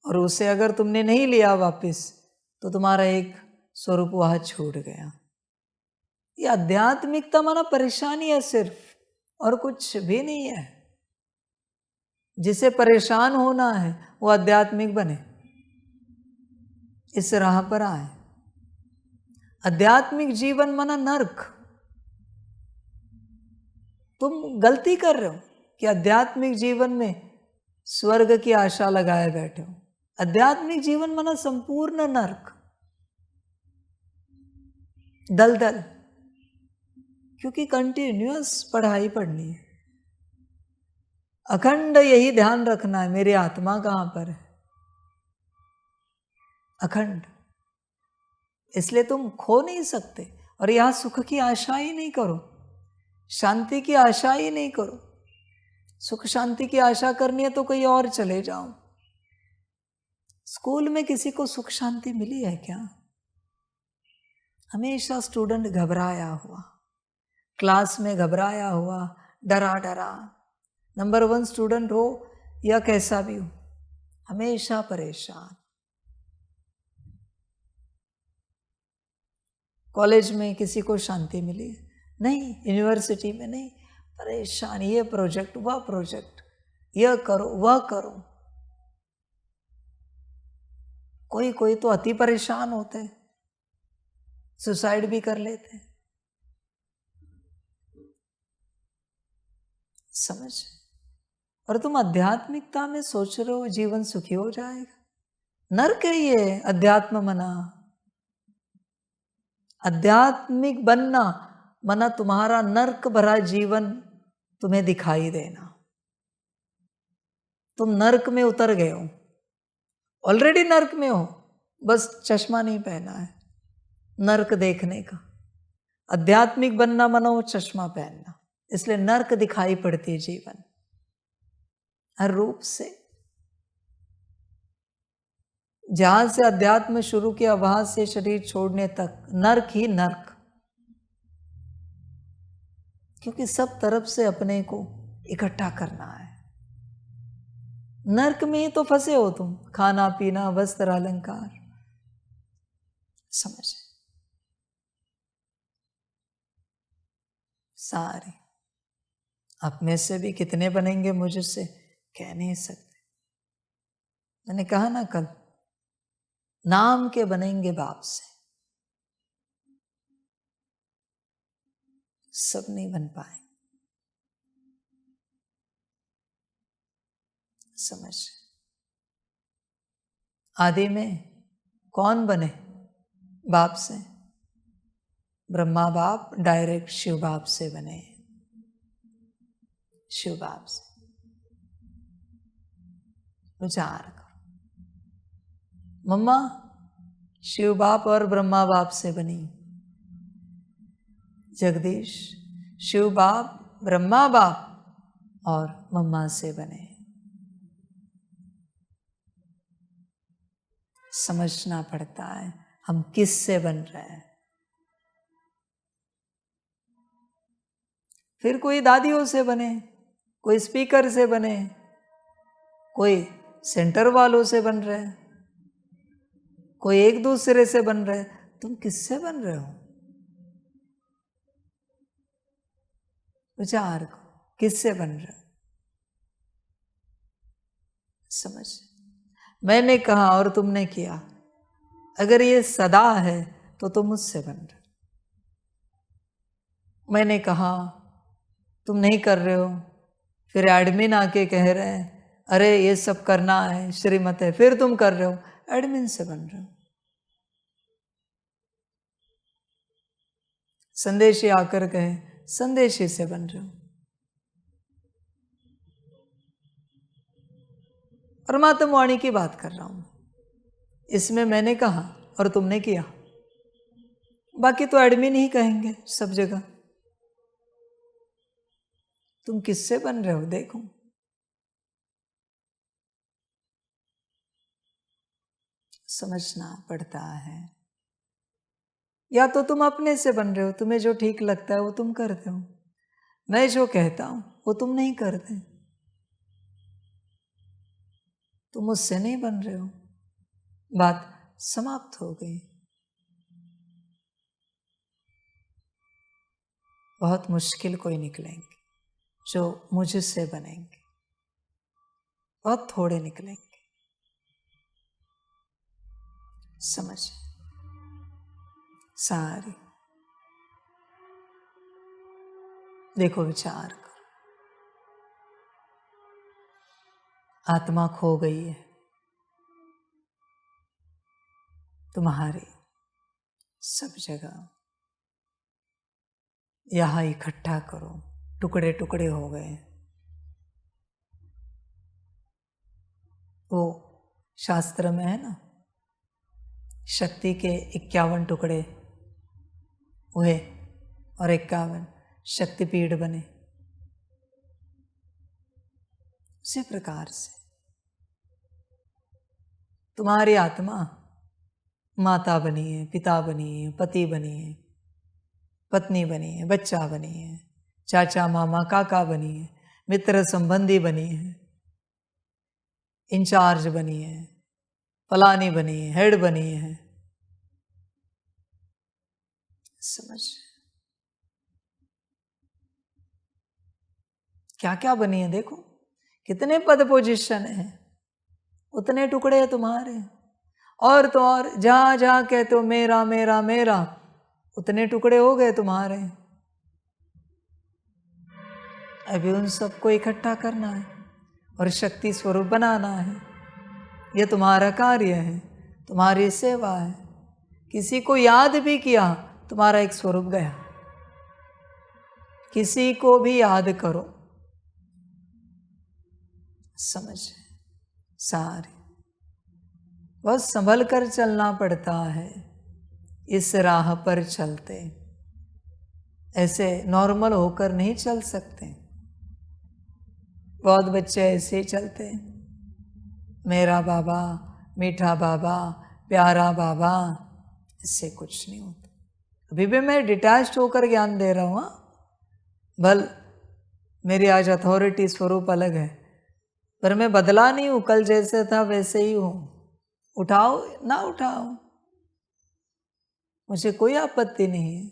S1: और उसे अगर तुमने नहीं लिया वापस तो तुम्हारा एक स्वरूप वहां छूट गया। ये आध्यात्मिकता माना परेशानी है सिर्फ, और कुछ भी नहीं है। जिसे परेशान होना है वो आध्यात्मिक बने, इस राह पर आए। आध्यात्मिक जीवन माना नर्क। तुम गलती कर रहे हो कि आध्यात्मिक जीवन में स्वर्ग की आशा लगाए बैठे हो। आध्यात्मिक जीवन माना संपूर्ण नर्क, दलदल। क्योंकि कंटिन्यूअस पढ़ाई पढ़नी है, अखंड यही ध्यान रखना है, मेरी आत्मा कहां पर है, अखंड। इसलिए तुम खो नहीं सकते। और यहां सुख की आशा ही नहीं करो, शांति की आशा ही नहीं करो। सुख शांति की आशा करनी है तो कहीं और चले जाओ। स्कूल में किसी को सुख शांति मिली है क्या? हमेशा स्टूडेंट घबराया हुआ, क्लास में घबराया हुआ, डरा डरा। नंबर 1 स्टूडेंट हो या कैसा भी हो, हमेशा परेशान। कॉलेज में किसी को शांति मिली? नहीं। यूनिवर्सिटी में नहीं, परेशान, ये प्रोजेक्ट वह प्रोजेक्ट, यह करो वह करो। कोई कोई तो अति परेशान होते हैं, सुसाइड भी कर लेते हैं। समझ? और तुम आध्यात्मिकता में सोच रहे हो जीवन सुखी हो जाएगा। नर्क है ये अध्यात्म मना। आध्यात्मिक बनना मना तुम्हारा नर्क भरा जीवन तुम्हें दिखाई देना। तुम नर्क में उतर गए हो, ऑलरेडी नर्क में हो, बस चश्मा नहीं पहना है नर्क देखने का। आध्यात्मिक बनना मनो चश्मा पहनना, इसलिए नर्क दिखाई पड़ती है जीवन हर रूप से। जहां से अध्यात्म शुरू किया वहां से शरीर छोड़ने तक नर्क ही नर्क, क्योंकि सब तरफ से अपने को इकट्ठा करना है। नर्क में ही तो फंसे हो तुम, खाना पीना वस्त्र अलंकार। समझे? सारे आप में से भी कितने बनेंगे मुझसे कह नहीं सकते। मैंने कहा ना कल, नाम के बनेंगे बाप से, सब नहीं बन पाए। समझ? आदि में कौन बने बाप से? ब्रह्मा बाप डायरेक्ट शिव बाप से बने, शिव बाप से। विचार करो, मम्मा शिव बाप और ब्रह्मा बाप से बनी, जगदीश शिव बाप ब्रह्मा बाप और मम्मा से बने। समझना पड़ता है हम किस से बन रहे हैं। फिर कोई दादियों से बने, कोई स्पीकर से बने, कोई सेंटर वालों से बन रहे हैं। कोई एक दूसरे से बन रहे, तुम किससे बन रहे हो? विचार को, किससे बन रहे हो? समझ, मैंने कहा और तुमने किया। अगर ये सदा है तो तुम मुझसे बन रहे हो। मैंने कहा तुम नहीं कर रहे हो, फिर एडमिन आके कह रहे हैं अरे ये सब करना है, श्रीमत है, फिर तुम कर रहे हो, एडमिन से बन रहे हो। संदेशी आकर कहे, संदेशी से बन रहे हो। परमात्मा वाणी की बात कर रहा हूं, इसमें मैंने कहा और तुमने किया, बाकी तो एडमिन ही कहेंगे सब जगह। तुम किससे बन रहे हो देखो। समझना पड़ता है। या तो तुम अपने से बन रहे हो, तुम्हें जो ठीक लगता है वो तुम करते हो, मैं जो कहता हूं वो तुम नहीं करते, तुम मुझसे नहीं बन रहे हो, बात समाप्त हो गई। बहुत मुश्किल कोई निकलेंगे जो मुझसे बनेंगे, बहुत थोड़े निकलेंगे। समझ सारी, देखो विचार करो, आत्मा खो गई है तुम्हारी सब जगह, यहां इकट्ठा करो, टुकड़े टुकड़े हो गए। वो शास्त्र में है ना, शक्ति के 51 टुकड़े हुए और 51 शक्तिपीठ बने। उसी प्रकार से तुम्हारी आत्मा माता बनी है, पिता बनी है, पति बनी है, पत्नी बनी है, बच्चा बनी है, चाचा मामा काका बनी है, मित्र संबंधी बनी है, इंचार्ज बनी है, फलानी बनी है, हेड बनी है। समझ, क्या क्या बनी है देखो, कितने पद पोजीशन है, उतने टुकड़े हैं तुम्हारे। और तो और जहां जहां कहते हो मेरा मेरा मेरा, उतने टुकड़े हो गए तुम्हारे। अभी उन सबको इकट्ठा करना है और शक्ति स्वरूप बनाना है। यह तुम्हारा कार्य है, तुम्हारी सेवा है। किसी को याद भी किया, तुम्हारा एक स्वरूप गया। किसी को भी याद करो, समझ सारे, बहुत संभल कर चलना पड़ता है इस राह पर चलते, ऐसे नॉर्मल होकर नहीं चल सकते। बहुत बच्चे ऐसे ही चलते, मेरा बाबा, मीठा बाबा, प्यारा बाबा, इससे कुछ नहीं होता। अभी भी मैं डिटैच्ड होकर ज्ञान दे रहा हूँ, भल मेरी आज अथॉरिटी स्वरूप अलग है, पर मैं बदला नहीं हूँ, कल जैसे था वैसे ही हूँ। उठाओ ना उठाओ, मुझे कोई आपत्ति नहीं है।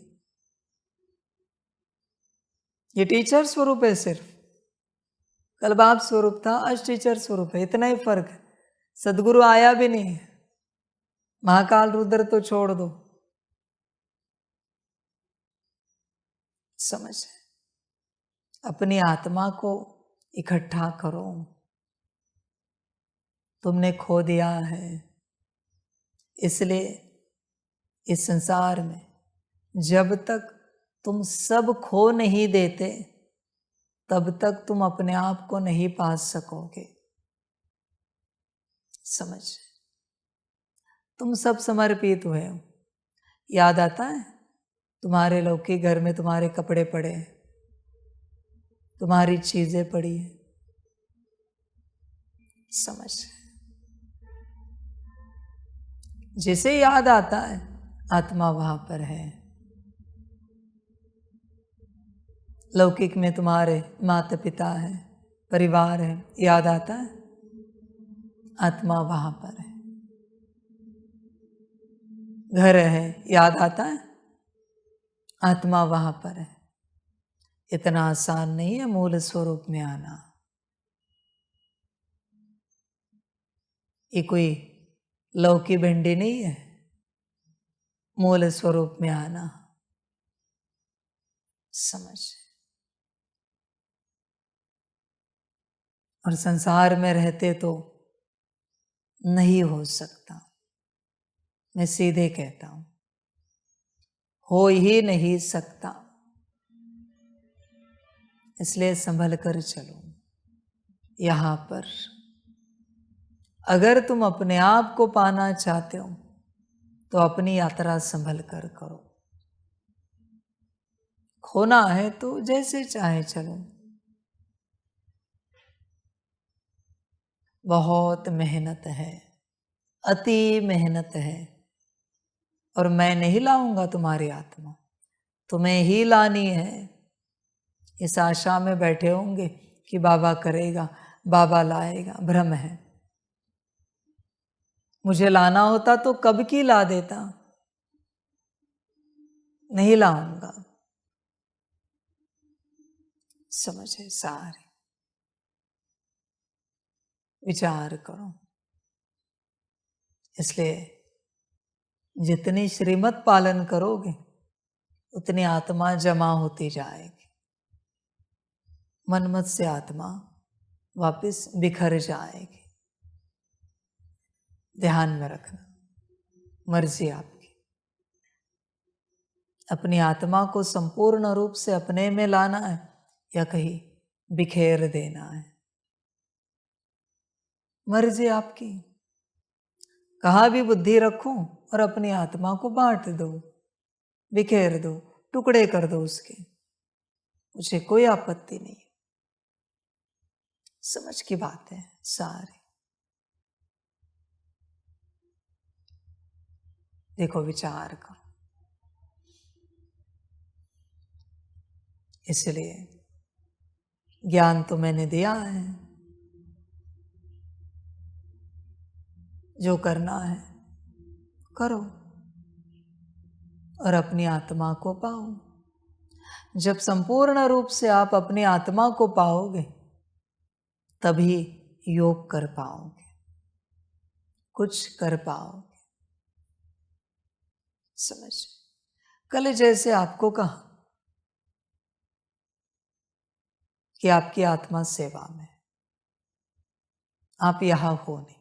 S1: ये टीचर स्वरूप है सिर्फ, कल बाप स्वरूप था, आज टीचर स्वरूप है, इतना ही फर्क है। सदगुरु आया भी नहीं है, महाकाल रुद्र तो छोड़ दो। समझ, अपनी आत्मा को इकट्ठा करो। तुमने खो दिया है, इसलिए इस संसार में जब तक तुम सब खो नहीं देते, तब तक तुम अपने आप को नहीं पा सकोगे। समझ, तुम सब समर्पित हुए हो। याद आता है तुम्हारे लोग के घर में तुम्हारे कपड़े पड़े हैं, तुम्हारी चीजें पड़ी हैं। समझ, जिसे याद आता है आत्मा वहां पर है। लौकिक में तुम्हारे माता पिता है, परिवार है, याद आता है, आत्मा वहां पर है। घर है, याद आता है? आत्मा वहां पर है। इतना आसान नहीं है मूल स्वरूप में आना। ये कोई लौकी भिंडी नहीं है मूल स्वरूप में आना। समझ। और संसार में रहते तो नहीं हो सकता। मैं सीधे कहता हूं, हो ही नहीं सकता। इसलिए संभल कर चलो। यहां पर अगर तुम अपने आप को पाना चाहते हो तो अपनी यात्रा संभल कर करो। खोना है तो जैसे चाहे चलो। बहुत मेहनत है, अति मेहनत है। और मैं नहीं लाऊंगा तुम्हारी आत्मा, तुम्हें ही लानी है। इस आशा में बैठे होंगे कि बाबा करेगा, बाबा लाएगा। भ्रम है। मुझे लाना होता तो कब की ला देता। नहीं लाऊंगा। समझे? सारे विचार करो। इसलिए जितनी श्रीमत पालन करोगे उतनी आत्मा जमा होती जाएगी। मनमत से आत्मा वापस बिखर जाएगी। ध्यान में रखना, मर्जी आपकी। अपनी आत्मा को संपूर्ण रूप से अपने में लाना है या कहीं बिखेर देना है, मर्जी आपकी। कहाँ भी बुद्धि रखो और अपनी आत्मा को बांट दो, बिखेर दो, टुकड़े कर दो उसके। मुझे कोई आपत्ति नहीं। समझ की बात है सारी। देखो, विचार करो। इसलिए ज्ञान तो मैंने दिया है, जो करना है करो और अपनी आत्मा को पाओ। जब संपूर्ण रूप से आप अपनी आत्मा को पाओगे तभी योग कर पाओगे, कुछ कर पाओगे। समझ? कल जैसे आपको कहा कि आपकी आत्मा सेवा में, आप यहां हो नहीं,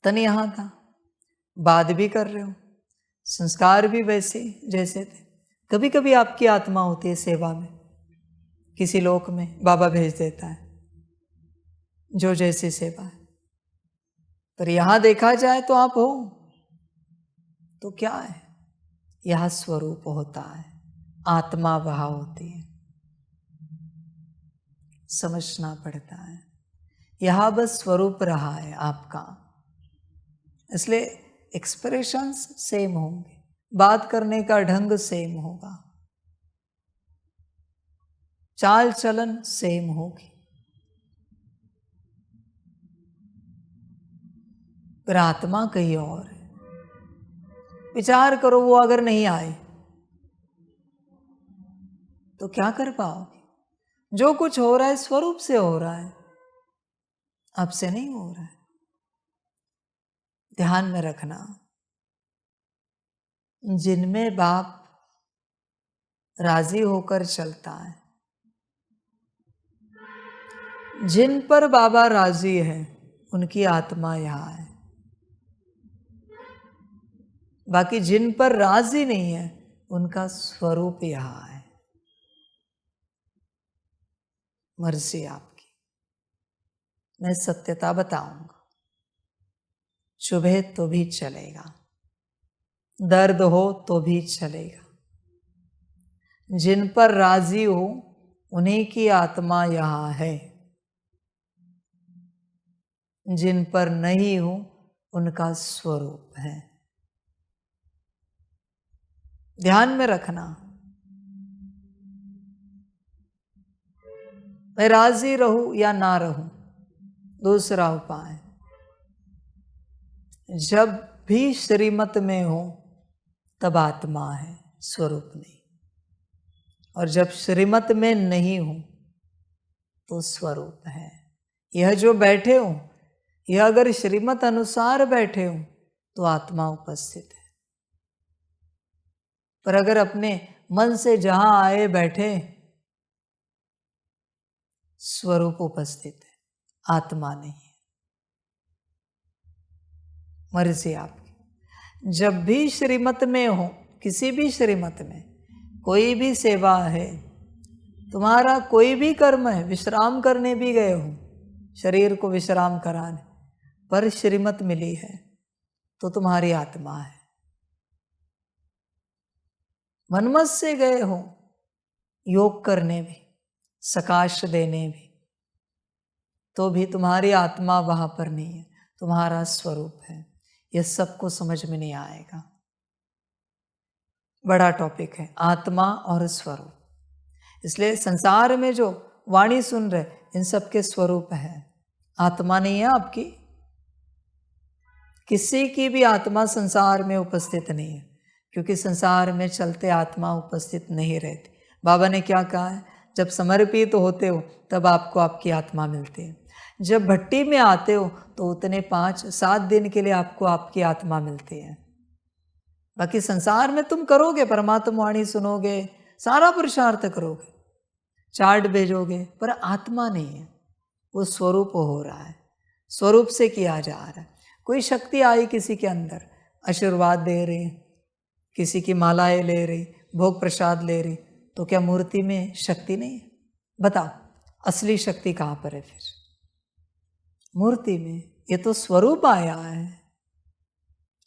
S1: तन यहां था, बात भी कर रहे हो, संस्कार भी वैसे जैसे थे। कभी कभी आपकी आत्मा होती है सेवा में, किसी लोक में बाबा भेज देता है, जो जैसी सेवा है। पर यहां देखा जाए तो आप हो तो क्या है, यह स्वरूप होता है, आत्मा वहां होती है। समझना पड़ता है। यह बस स्वरूप रहा है आपका, इसलिए एक्सप्रेशंस सेम होंगे, बात करने का ढंग सेम होगा, चाल चलन सेम होगी, पर आत्मा कहीं और है। विचार करो, वो अगर नहीं आए तो क्या कर पाओगे? जो कुछ हो रहा है स्वरूप से हो रहा है, आपसे नहीं हो रहा है। ध्यान में रखना, जिनमें बाप राजी होकर चलता है, जिन पर बाबा राजी है, उनकी आत्मा यहां है। बाकी जिन पर राजी नहीं है, उनका स्वरूप यहां है। मर्जी आपकी। मैं सत्यता बताऊंगा, चुभे तो भी चलेगा, दर्द हो तो भी चलेगा। जिन पर राजी हो उन्हीं की आत्मा यहां है, जिन पर नहीं हो उनका स्वरूप है। ध्यान में रखना, मैं राजी रहूं या ना रहूं, दूसरा उपाय। जब भी श्रीमत में हो तब आत्मा है, स्वरूप नहीं। और जब श्रीमत में नहीं हो तो स्वरूप है। यह जो बैठे हो, यह अगर श्रीमत अनुसार बैठे हो तो आत्मा उपस्थित है। पर अगर अपने मन से जहां आए बैठे, स्वरूप उपस्थित है, आत्मा नहीं है। मर्जी आपकी। जब भी श्रीमत में हो, किसी भी श्रीमत में कोई भी सेवा है, तुम्हारा कोई भी कर्म है, विश्राम करने भी गए हो, शरीर को विश्राम कराने, पर श्रीमत मिली है तो तुम्हारी आत्मा है। मनमत से गए हो योग करने भी, सकाश देने भी, तो भी तुम्हारी आत्मा वहां पर नहीं है, तुम्हारा स्वरूप है। यह सबको समझ में नहीं आएगा। बड़ा टॉपिक है आत्मा और स्वरूप। इसलिए संसार में जो वाणी सुन रहे, इन सबके स्वरूप है, आत्मा नहीं है आपकी। किसी की भी आत्मा संसार में उपस्थित नहीं है, क्योंकि संसार में चलते आत्मा उपस्थित नहीं रहती। बाबा ने क्या कहा है, जब समर्पित होते हो तब आपको आपकी आत्मा मिलती है। जब भट्टी में आते हो तो उतने 5-7 दिन के लिए आपको आपकी आत्मा मिलती है। बाकी संसार में तुम करोगे, परमात्मा वाणी सुनोगे, सारा पुरुषार्थ करोगे, चार्ट भेजोगे, पर आत्मा नहीं है। वो स्वरूप हो रहा है, स्वरूप से किया जा रहा है। कोई शक्ति आई किसी के अंदर, आशीर्वाद दे रही, किसी की मालाएं ले रही, भोग प्रसाद ले रही, तो क्या मूर्ति में शक्ति नहीं है? बताओ, असली शक्ति कहाँ पर है फिर? मूर्ति में। ये तो स्वरूप आया है,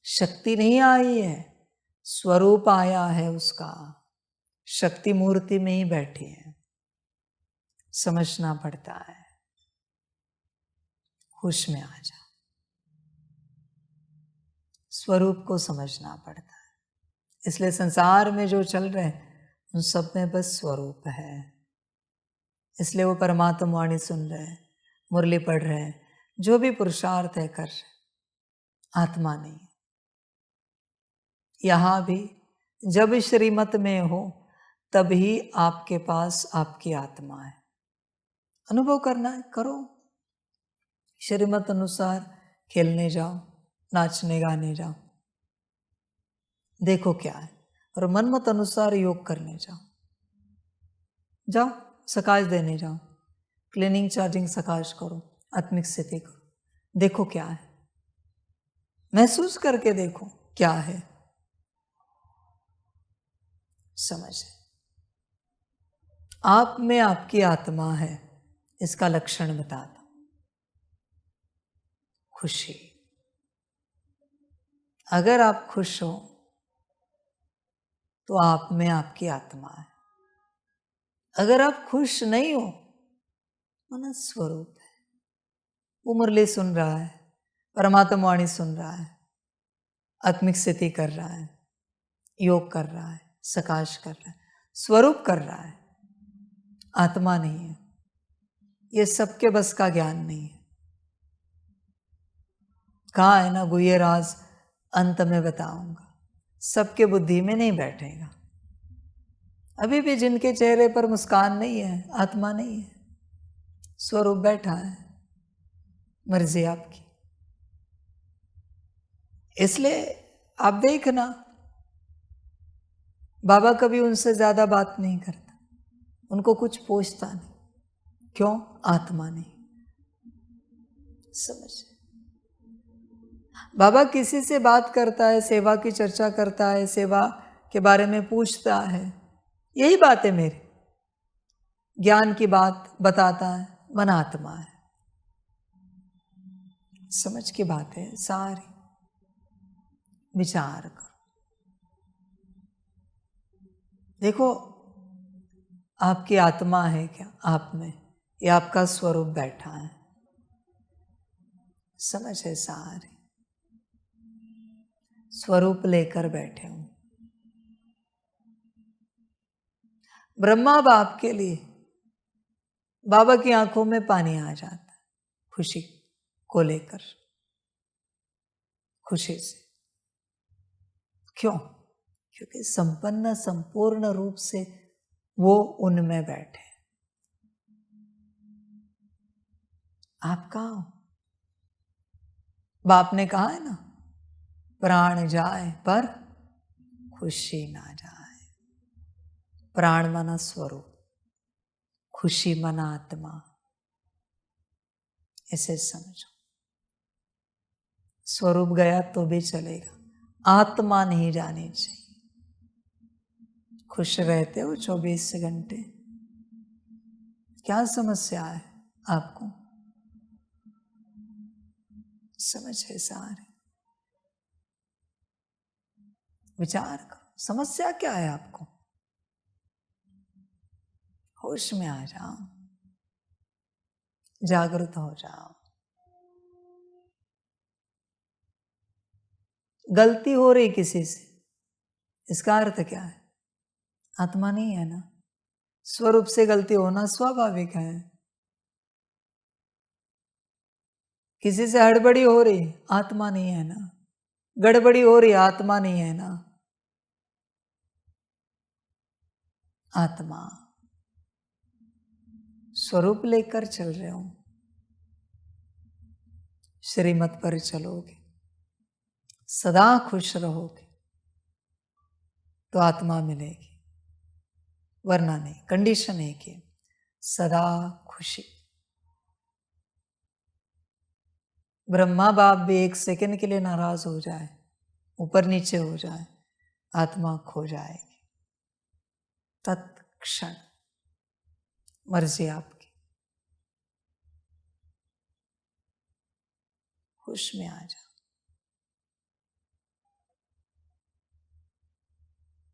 S1: शक्ति नहीं आई है, स्वरूप आया है उसका। शक्ति मूर्ति में ही बैठी है, समझना पड़ता है। होश में आ जा, स्वरूप को समझना पड़ता है। इसलिए संसार में जो चल रहे हैं उन सब में बस स्वरूप है। इसलिए वो परमात्मा वाणी सुन रहे हैं, मुरली पढ़ रहे हैं, जो भी पुरुषार्थ है कर रहे, आत्मा नहीं है। यहाँ भी जब श्रीमत में हो तभी आपके पास आपकी आत्मा है। अनुभव करना है, करो। श्रीमत अनुसार खेलने जाओ, नाचने गाने जाओ, देखो क्या है। और मनमत अनुसार योग करने जाओ, जाओ सकाश देने जाओ, क्लीनिंग चार्जिंग सकाश करो, आत्मिक स्थिति करो, देखो क्या है, महसूस करके देखो क्या है। समझ, आप में आपकी आत्मा है, इसका लक्षण बताता। खुशी। अगर आप खुश हो तो आप में आपकी आत्मा है। अगर आप खुश नहीं हो, मन स्वरूप है। वो मुरली सुन रहा है, परमात्मा वाणी सुन रहा है, आत्मिक स्थिति कर रहा है, योग कर रहा है, सकाश कर रहा है, स्वरूप कर रहा है, आत्मा नहीं है। ये सबके बस का ज्ञान नहीं है। कहा है ना, गुह्य राज अंत में बताऊंगा, सबके बुद्धि में नहीं बैठेगा। अभी भी जिनके चेहरे पर मुस्कान नहीं है, आत्मा नहीं है, स्वरूप बैठा है। मर्जी आपकी। इसलिए आप देखना, बाबा कभी उनसे ज्यादा बात नहीं करता, उनको कुछ पूछता नहीं। क्यों? आत्मा नहीं। समझ, बाबा किसी से बात करता है, सेवा की चर्चा करता है, सेवा के बारे में पूछता है, यही बात है मेरी, ज्ञान की बात बताता है, मन आत्मा है। समझ की बात है सारी। विचार करो, देखो आपकी आत्मा है क्या आप में, ये आपका स्वरूप बैठा है। समझ है सारी, स्वरूप लेकर बैठे हूं। ब्रह्मा बाप के लिए बाबा की आंखों में पानी आ जाता है, खुशी को लेकर, खुशी से। क्यों? क्योंकि संपन्न संपूर्ण रूप से वो उनमें बैठे। आप कहाँ हो? बाप ने कहा है ना, प्राण जाए पर खुशी ना जाए। प्राण माना स्वरूप, खुशी माना आत्मा, ऐसे समझो। स्वरूप गया तो भी चलेगा, आत्मा नहीं जानी चाहिए। खुश रहते हो 24 घंटे, क्या समस्या है आपको? समझ है सारे, विचार करो, समस्या क्या है आपको? होश में आ जाओ, जागृत हो जाओ। गलती हो रही किसी से, इसका अर्थ क्या है? आत्मा नहीं है ना। स्वरूप से गलती होना स्वाभाविक है। किसी से हड़बड़ी हो रही, आत्मा नहीं है ना। गड़बड़ी हो रही, आत्मा नहीं है ना। आत्मा स्वरूप लेकर चल रहे हो, श्रीमत पर चलोगे, सदा खुश रहोगे तो आत्मा मिलेगी, वरना नहीं। कंडीशन एक है, सदा खुशी। ब्रह्मा बाप भी एक सेकंड के लिए नाराज हो जाए, ऊपर नीचे हो जाए, आत्मा खो जाएगी तत्क्षण। मर्जी आपकी, खुश में आ जाओ।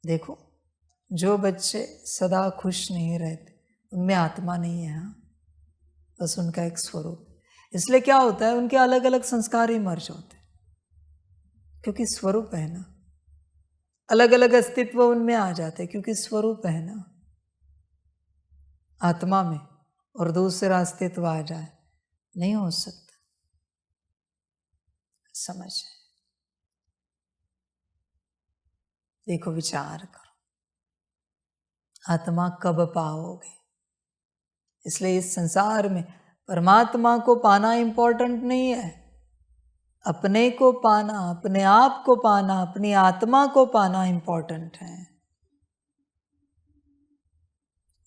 S1: देखो, जो बच्चे सदा खुश नहीं रहते उनमें आत्मा नहीं है। हाँ, बस उनका एक स्वरूप। इसलिए क्या होता है, उनके अलग अलग संस्कार ही मर्ज होते हैं, क्योंकि स्वरूप है ना। अलग अलग अस्तित्व उनमें आ जाते हैं, क्योंकि स्वरूप है ना। आत्मा में और दूसरा अस्तित्व आ जाए, नहीं हो सकता। समझ? देखो, विचार करो, आत्मा कब पाओगे? इसलिए इस संसार में परमात्मा को पाना इंपॉर्टेंट नहीं है, अपने को पाना, अपने आप को पाना, अपनी आत्मा को पाना इंपॉर्टेंट है।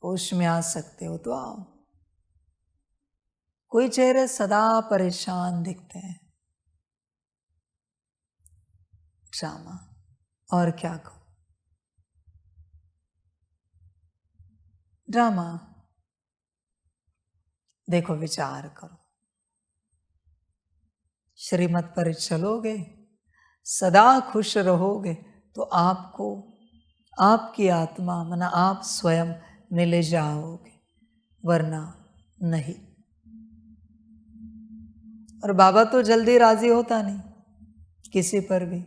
S1: होश में आ सकते हो तो आओ। कोई चेहरे सदा परेशान दिखते हैं, ड्रामा, और क्या कहूं, ड्रामा। देखो, विचार करो, श्रीमत पर चलोगे, सदा खुश रहोगे तो आपको आपकी आत्मा माना आप स्वयं मिल जाओगे, वरना नहीं। और बाबा तो जल्दी राजी होता नहीं किसी पर भी,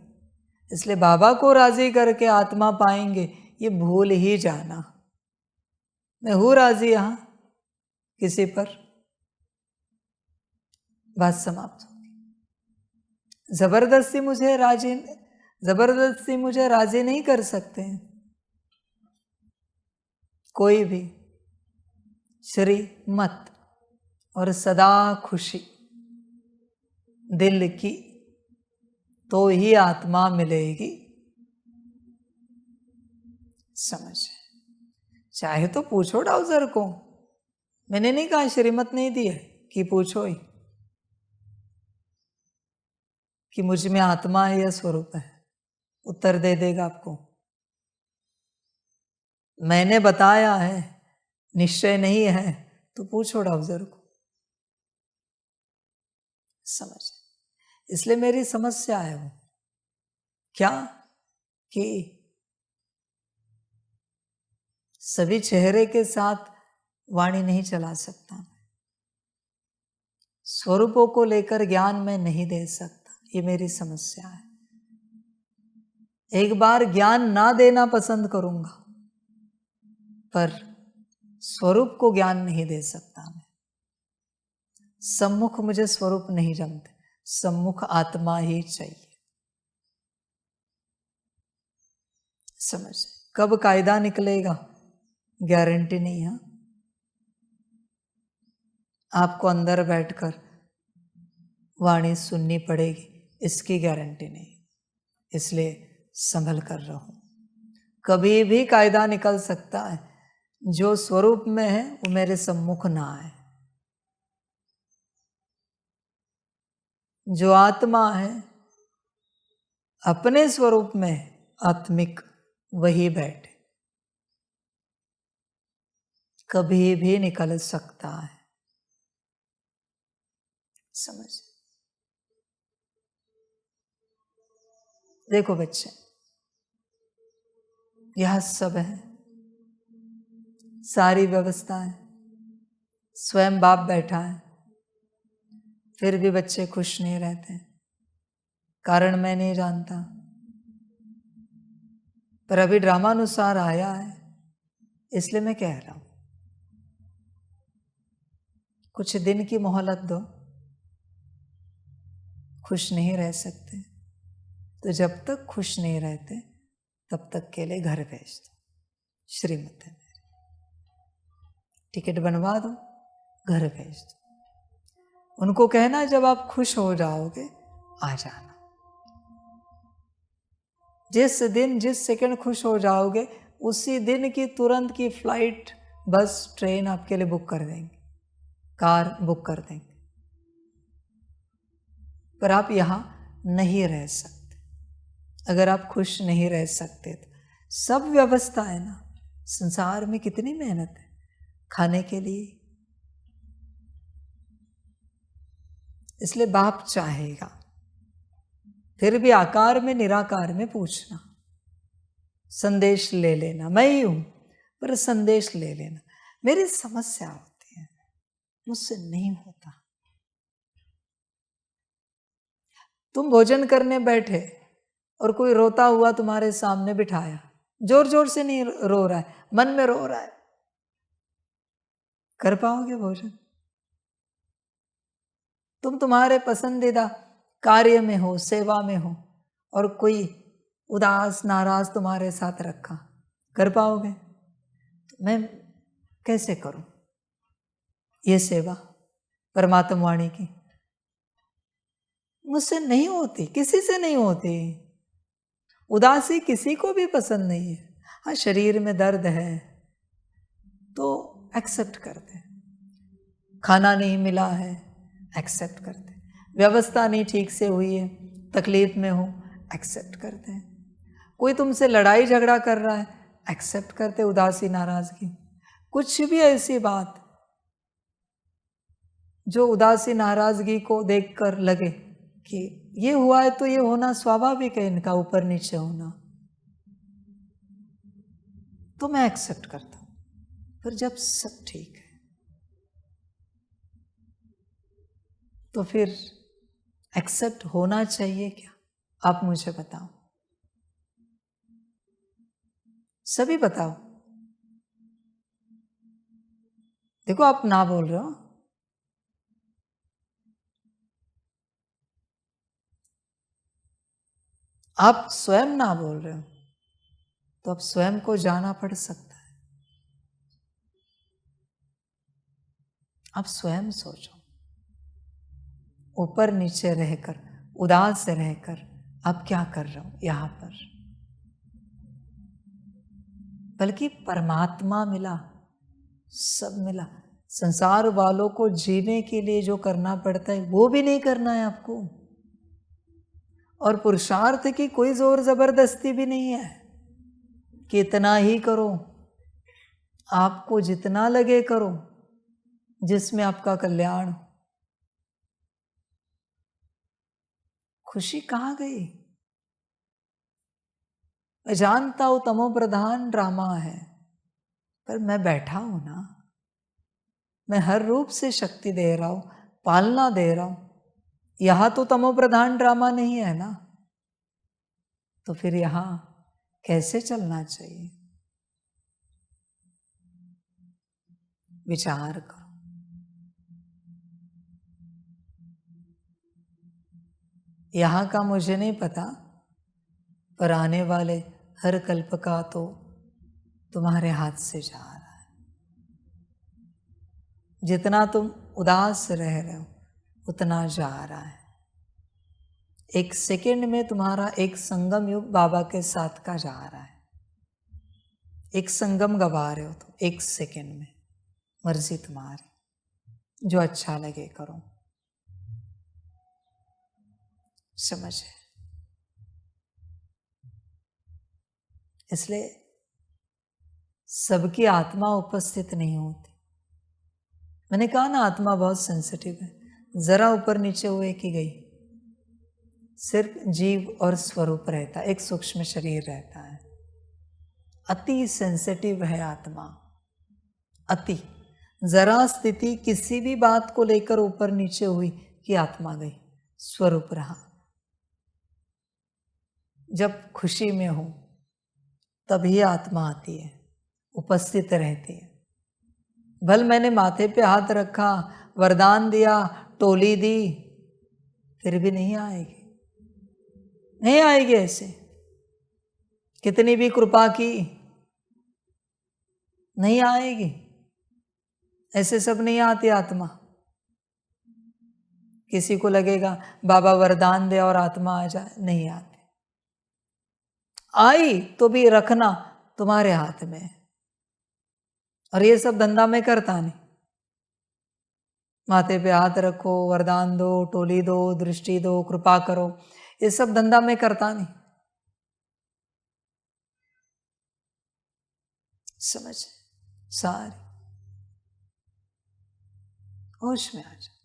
S1: इसलिए बाबा को राजी करके आत्मा पाएंगे ये भूल ही जाना। मैं हूं राजी यहां किसी पर, बात समाप्त होगी। जबरदस्ती मुझे राजी नहीं कर सकते हैं कोई भी। श्रीमत और सदा खुशी दिल की, तो ही आत्मा मिलेगी। समझ? चाहे तो पूछो डाउजर को, मैंने नहीं कहा श्रीमत नहीं दी है कि पूछो ही कि मुझ में आत्मा है या स्वरूप है, उत्तर दे देगा आपको। मैंने बताया है, निश्चय नहीं है तो पूछो डाउजर को। समझ? इसलिए मेरी समस्या है वो क्या कि सभी चेहरे के साथ वाणी नहीं चला सकता, स्वरूपों को लेकर ज्ञान मैं नहीं दे सकता, ये मेरी समस्या है। एक बार ज्ञान ना देना पसंद करूंगा, पर स्वरूप को ज्ञान नहीं दे सकता मैं। सम्मुख मुझे स्वरूप नहीं जमते, सम्मुख आत्मा ही चाहिए। समझ, कब कायदा निकलेगा गारंटी नहीं है। आपको अंदर बैठकर वाणी सुननी पड़ेगी, इसकी गारंटी नहीं, इसलिए संभल कर रहो। कभी भी कायदा निकल सकता है, जो स्वरूप में है वो मेरे सम्मुख ना आए। जो आत्मा है अपने स्वरूप में आत्मिक, वही बैठे, कभी भी निकल सकता है। समझ, देखो बच्चे, यह सब है, सारी व्यवस्था है, स्वयं बाप बैठा है, फिर भी बच्चे खुश नहीं रहते। कारण मैं नहीं जानता, पर अभी ड्रामानुसार आया है, इसलिए मैं कह रहा हूं, कुछ दिन की मोहलत दो। खुश नहीं रह सकते तो जब तक खुश नहीं रहते तब तक के लिए घर भेज दो, श्रीमत है मेरी, टिकट बनवा दो, घर भेज दो। उनको कहना जब आप खुश हो जाओगे आ जाना। जिस दिन जिस सेकंड खुश हो जाओगे उसी दिन की तुरंत की फ्लाइट, बस, ट्रेन आपके लिए बुक कर देंगे, कार बुक कर देंगे। पर आप यहाँ नहीं रह सकते। अगर आप खुश नहीं रह सकते तो सब व्यवस्था है ना, संसार में कितनी मेहनत है खाने के लिए, इसलिए बाप चाहेगा, फिर भी आकार में निराकार में पूछना, संदेश ले लेना, मैं ही हूं पर संदेश ले लेना। मेरी समस्या होती है, मुझसे नहीं होता। तुम भोजन करने बैठे और कोई रोता हुआ तुम्हारे सामने बिठाया, जोर जोर से नहीं रो रहा है, मन में रो रहा है, कर पाओगे भोजन? तुम तुम्हारे पसंदीदा कार्य में हो, सेवा में हो, और कोई उदास नाराज तुम्हारे साथ रखा, कर पाओगे? तो मैं कैसे करूं ये सेवा परमात्मा वाणी की? मुझसे नहीं होती, किसी से नहीं होती। उदासी किसी को भी पसंद नहीं है। हाँ, शरीर में दर्द है तो एक्सेप्ट करते, खाना नहीं मिला है एक्सेप्ट करते, व्यवस्था नहीं ठीक से हुई है, तकलीफ में हो एक्सेप्ट करते हैं, कोई तुमसे लड़ाई झगड़ा कर रहा है एक्सेप्ट करते, उदासी नाराजगी, कुछ भी ऐसी बात जो उदासी नाराजगी को देखकर लगे कि ये हुआ है तो ये होना स्वाभाविक है, इनका ऊपर नीचे होना, तो मैं एक्सेप्ट करता हूं। पर जब सब ठीक है तो फिर एक्सेप्ट होना चाहिए क्या? आप मुझे बताओ, सभी बताओ। देखो आप ना बोल रहे हो, आप स्वयं ना बोल रहे हो, तो अब स्वयं को जाना पड़ सकता है। आप स्वयं सोचो, ऊपर नीचे रहकर, उदास से रहकर आप क्या कर रहे हो यहां पर? बल्कि परमात्मा मिला, सब मिला, संसार वालों को जीने के लिए जो करना पड़ता है वो भी नहीं करना है आपको, और पुरुषार्थ की कोई जोर जबरदस्ती भी नहीं है कि इतना ही करो, आपको जितना लगे करो जिसमें आपका कल्याण हो। खुशी कहाँ गई? मैं जानता हूं तमो प्रधान ड्रामा है, पर मैं बैठा हूं ना, मैं हर रूप से शक्ति दे रहा हूं, पालना दे रहा हूं, यहां तो तमो प्रधान ड्रामा नहीं है ना, तो फिर यहां कैसे चलना चाहिए? विचार करो। यहां का मुझे नहीं पता, पर आने वाले हर कल्प का तो तुम्हारे हाथ से जा रहा है। जितना तुम उदास रह रहे हो उतना जा रहा है। एक सेकंड में तुम्हारा एक संगम युग बाबा के साथ का जा रहा है। एक संगम गवा रहे हो तुम एक सेकंड में। मर्जी तुम्हारी, जो अच्छा लगे करो। समझे? इसलिए सबकी आत्मा उपस्थित नहीं होती। मैंने कहा ना, आत्मा बहुत सेंसिटिव है। जरा ऊपर नीचे हुए कि गई। सिर्फ जीव और स्वरूप रहता है, एक सूक्ष्म शरीर रहता है। अति सेंसिटिव है आत्मा, अति। जरा स्थिति किसी भी बात को लेकर ऊपर नीचे हुई कि आत्मा गई, स्वरूप रहा। जब खुशी में हो तभी आत्मा आती है, उपस्थित रहती है। भल मैंने माथे पे हाथ रखा, वरदान दिया, टोली दी, फिर भी नहीं आएगी, नहीं आएगी। ऐसे कितनी भी कृपा की नहीं आएगी। ऐसे सब नहीं आती आत्मा। किसी को लगेगा बाबा वरदान दे और आत्मा आ जाए, नहीं आती। आई तो भी रखना तुम्हारे हाथ में। और ये सब धंधा मैं करता नहीं। माथे पे हाथ रखो, वरदान दो, टोली दो, दृष्टि दो, कृपा करो, ये सब धंधा मैं करता नहीं। समझ? सारी होश में आ जाओ,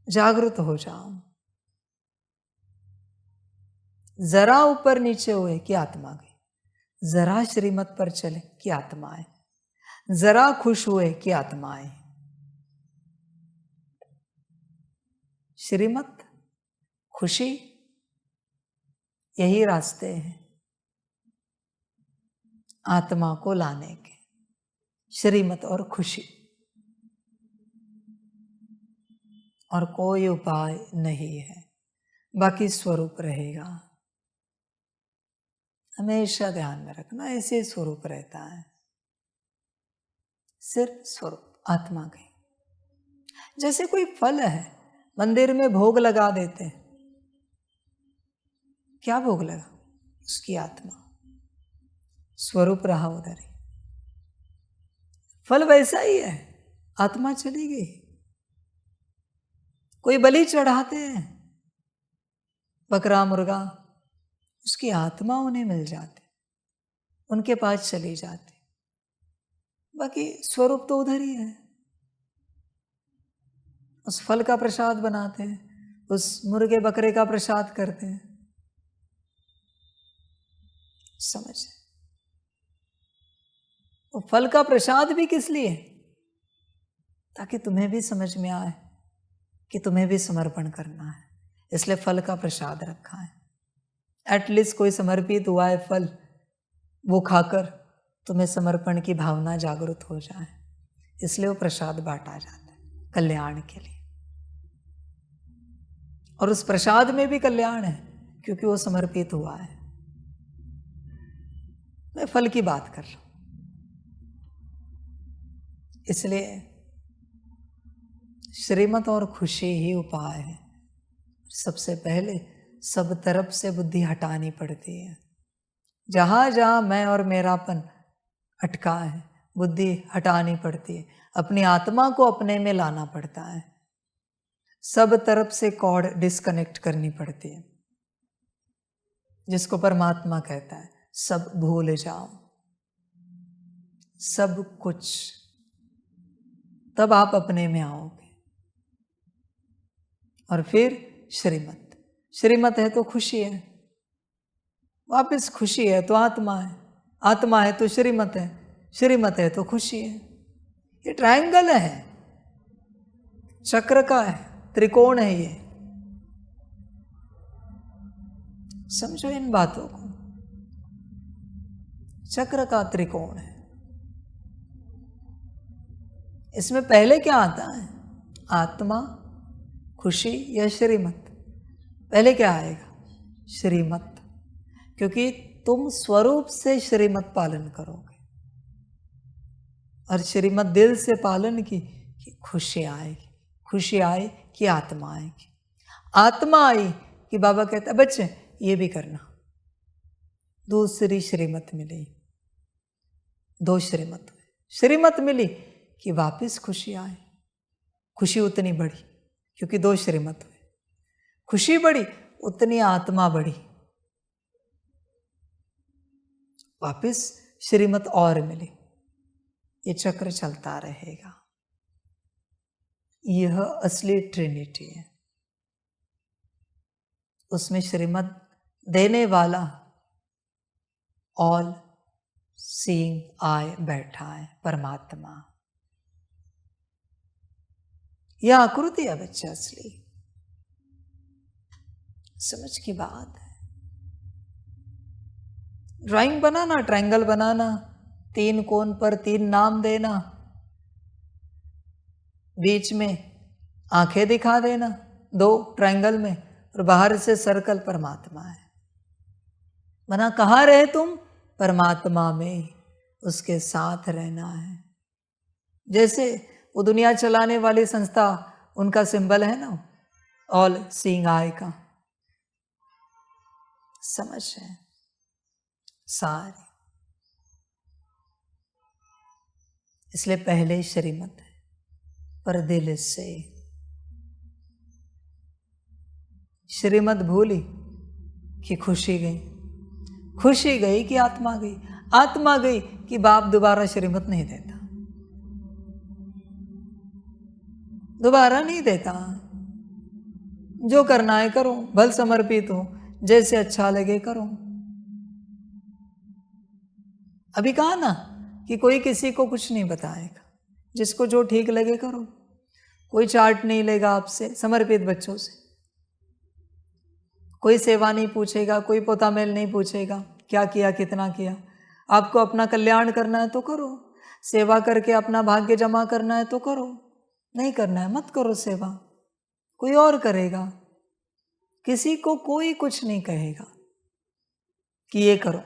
S1: जागृत हो जाओ। जरा ऊपर नीचे हुए कि आत्मा गई, जरा श्रीमत पर चले कि आत्मा आए, जरा खुश हुए कि आत्मा आए। श्रीमत, खुशी, यही रास्ते हैं आत्मा को लाने के। श्रीमत और खुशी, और कोई उपाय नहीं है। बाकी स्वरूप रहेगा। हमेशा ध्यान में रखना, ऐसे स्वरूप रहता है। सिर्फ स्वरूप, आत्मा गई। जैसे कोई फल है, मंदिर में भोग लगा देते हैं, क्या भोग लगा? उसकी आत्मा, स्वरूप रहा उधर ही। फल वैसा ही है, आत्मा चली गई। कोई बलि चढ़ाते हैं, बकरा मुर्गा, उसकी आत्मा उन्हें मिल जाती, उनके पास चली जाती। बाकी स्वरूप तो उधर ही है। उस फल का प्रसाद बनाते हैं, उस मुर्गे बकरे का प्रसाद करते हैं। समझ? वो फल का प्रसाद भी किस लिए? ताकि तुम्हें भी समझ में आए कि तुम्हें भी समर्पण करना है, इसलिए फल का प्रसाद रखा है। एटलीस्ट कोई समर्पित हुआ है फल, वो खाकर तुम्हें समर्पण की भावना जागृत हो जाए, इसलिए वो प्रसाद बांटा जाता है कल्याण के लिए। और उस प्रसाद में भी कल्याण है, क्योंकि वो समर्पित हुआ है। मैं फल की बात कर रहा हूं। इसलिए श्रीमत और खुशी ही उपाय है। सबसे पहले सब तरफ से बुद्धि हटानी पड़ती है। जहां जहां मैं और मेरापन अटका है, बुद्धि हटानी पड़ती है। अपनी आत्मा को अपने में लाना पड़ता है। सब तरफ से कॉर्ड डिस्कनेक्ट करनी पड़ती है, जिसको परमात्मा कहता है सब भूल जाओ, सब कुछ, तब आप अपने में आओगे। और फिर श्रीमत, श्रीमत है तो खुशी है, वापस खुशी है तो आत्मा है, आत्मा है तो श्रीमत है, श्रीमत है तो खुशी है। ये ट्रायंगल है, चक्र का है, त्रिकोण है ये। समझो इन बातों को, चक्र का त्रिकोण है। इसमें पहले क्या आता है? आत्मा, खुशी या श्रीमत? पहले क्या आएगा? श्रीमत। क्योंकि तुम स्वरूप से श्रीमत पालन करोगे। और श्रीमत दिल से पालन की कि खुशी आएगी, खुशी आए कि आत्मा आएगी, आत्मा आई कि बाबा कहता है बच्चे ये भी करना। दूसरी श्रीमत मिली, दो श्रीमत हुई। श्रीमत मिली कि वापस खुशी आए, खुशी उतनी बढ़ी क्योंकि दो श्रीमत हुए। खुशी बढ़ी उतनी आत्मा बढ़ी, वापस श्रीमत और मिली। ये चक्र चलता रहेगा। यह असली ट्रिनिटी है। उसमें श्रीमत देने वाला ऑल सीइंग आई बैठा है, परमात्मा। यह आकृति है बच्चा, असली समझ की बात है। ड्राइंग बनाना, ट्रायंगल बनाना, 3 कोण पर 3 नाम देना, बीच में आंखें दिखा देना 2 ट्रायंगल में, और बाहर से सर्कल परमात्मा है। बना कहाँ रहे तुम? परमात्मा में, उसके साथ रहना है। जैसे वो दुनिया चलाने वाली संस्था, उनका सिंबल है ना ऑल सीइंग आई का, समझ है सारी। इसलिए पहले श्रीमत है, पर दिल से। श्रीमत भूली कि खुशी गई, खुशी गई कि आत्मा गई, आत्मा गई कि बाप दोबारा श्रीमत नहीं देता, दोबारा नहीं देता। जो करना है करो, भल समर्पित हो, जैसे अच्छा लगे करो। अभी कहा ना कि कोई किसी को कुछ नहीं बताएगा, जिसको जो ठीक लगे करो। कोई चार्ट नहीं लेगा आपसे, समर्पित बच्चों से। कोई सेवा नहीं पूछेगा, कोई पोता मेल नहीं पूछेगा क्या किया कितना किया। आपको अपना कल्याण करना है तो करो, सेवा करके अपना भाग्य जमा करना है तो करो, नहीं करना है मत करो सेवा, कोई और करेगा। किसी को कोई कुछ नहीं कहेगा कि ये करो।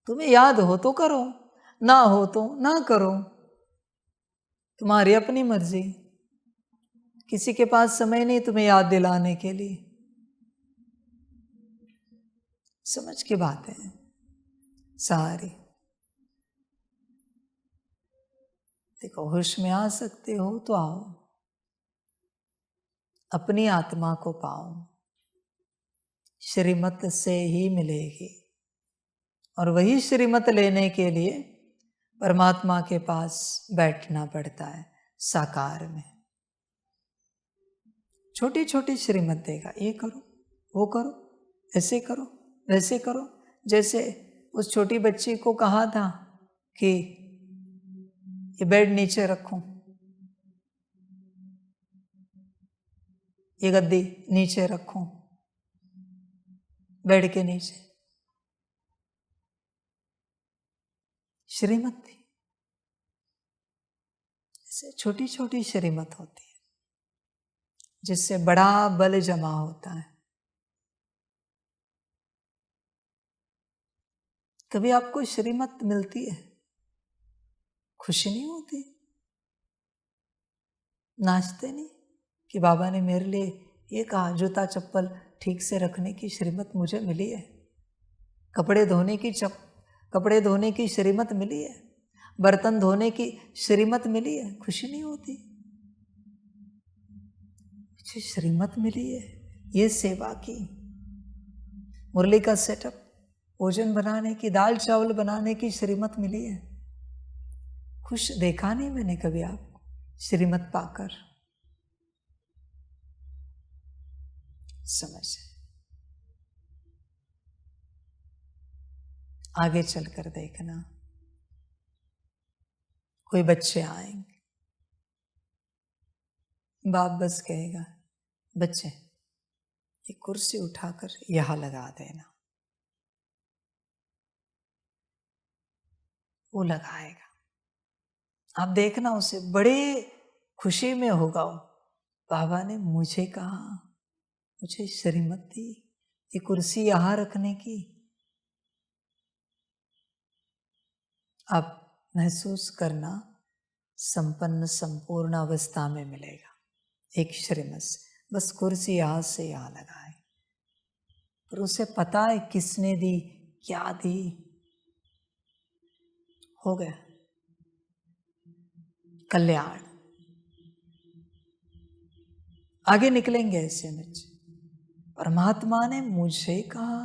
S1: तुम्हें याद हो तो करो, ना हो तो ना करो, तुम्हारी अपनी मर्जी। किसी के पास समय नहीं तुम्हें याद दिलाने के लिए। समझ की बात है सारी। देखो, होश में आ सकते हो तो आओ, अपनी आत्मा को पाओ, श्रीमत से ही मिलेगी। और वही श्रीमत लेने के लिए परमात्मा के पास बैठना पड़ता है साकार में। छोटी छोटी श्रीमत देगा, ये करो वो करो, ऐसे करो वैसे करो। जैसे उस छोटी बच्ची को कहा था कि ये बेड नीचे रखो, ये गद्दी नीचे रखो, बेड के नीचे। श्रीमत थी। ऐसे छोटी छोटी श्रीमत होती है जिससे बड़ा बल जमा होता है। कभी आपको श्रीमत मिलती है, खुशी नहीं होती? नाचते नहीं कि बाबा ने मेरे लिए ये कहा, जूता चप्पल ठीक से रखने की श्रीमत मुझे मिली है, कपड़े धोने की श्रीमत मिली है, बर्तन धोने की श्रीमत मिली है, खुशी नहीं होती? मुझे श्रीमत मिली है ये सेवा की, मुरली का सेटअप, भोजन बनाने की, दाल चावल बनाने की श्रीमत मिली है। खुश देखा नहीं मैंने कभी आपको श्रीमत पाकर। समझ आगे चलकर देखना, कोई बच्चे आएंगे, बाप बस कहेगा बच्चे ये कुर्सी उठाकर यहां लगा देना, वो लगाएगा। आप देखना उसे बड़े खुशी में होगा, बाबा ने मुझे कहा, मुझे श्रीमत दी, ये कुर्सी यहाँ रखने की आप महसूस करना संपन्न संपूर्ण अवस्था में मिलेगा। एक श्रीमत से बस कुर्सी यहाँ से यहाँ लगाए, पर उसे पता है किसने दी, क्या दी, हो गया कल्याण। आगे निकलेंगे ऐसे में। परमात्मा ने मुझे कहा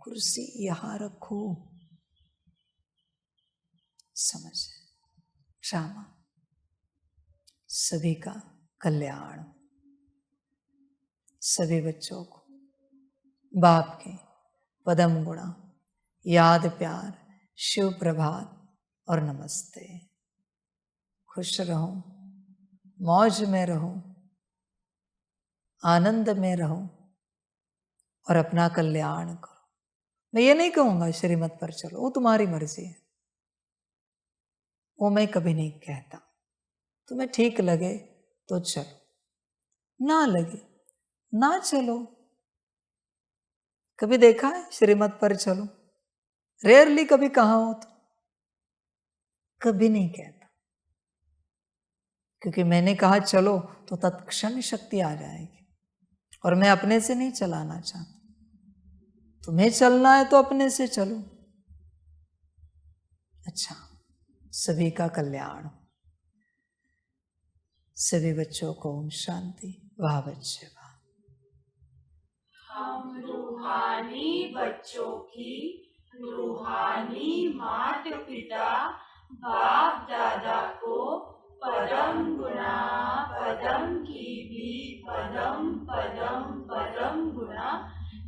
S1: कुर्सी यहां रखो, समझ, क्षमा, सभी का कल्याण, सभी बच्चों को बाप के पदम गुणा याद प्यार शिव प्रभात और नमस्ते। खुश रहो, मौज में रहो, आनंद में रहो और अपना कल्याण करो। मैं ये नहीं कहूंगा श्रीमत पर चलो, वो तुम्हारी मर्जी है, वो मैं कभी नहीं कहता। तुम्हें ठीक लगे तो चलो, ना लगे ना चलो। कभी देखा है श्रीमत पर चलो? रेयरली कभी कहा हो तो कभी नहीं कहता, क्योंकि मैंने कहा चलो तो तत्क्षण शक्ति आ जाएगी और मैं अपने से नहीं चलाना चाहता। तुम्हें चलना है तो अपने से चलो। अच्छा, सभी का कल्याण, सभी बच्चों को ओम शांति। वाह बच्चे वाह।
S2: हम रूहानी बच्चों की रूहानी माता पिता बाप दादा को पदम गुणा पदम की भी पदम पदम पदम गुणा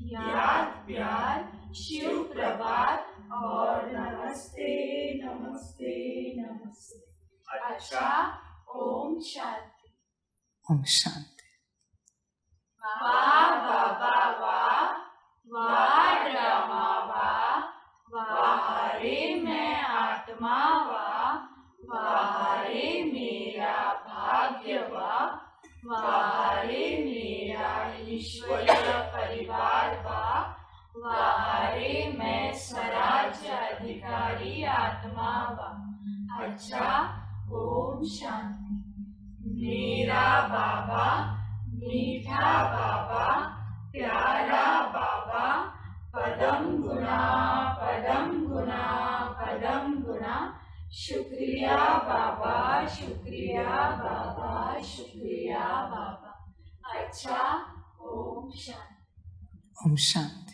S2: याद प्यार शिव प्रभात और नमस्ते नमस्ते नमस्ते। अच्छा, ओम शांति।
S1: ओम शांति।
S2: वाह बाबा वाह, वाह रमा वाह, वाह रे मैं आत्मा वाह, वाह रे मेरा भाग्य वाह, वाह रे मेरा ईश्वरीय परिवार वाह, वाह रे मैं स्वराज्य अधिकारी आत्मा वाह। अच्छा, ओम शांति। मेरा बाबा मीठा बाबा प्यारा बाबा पदम गुणा पदम गुणा पदम गुणा। शुक्रिया बाबा शुक्रिया बाबा शुक्रिया बाबा। अच्छा, ओम शांति।
S1: ओम शांति।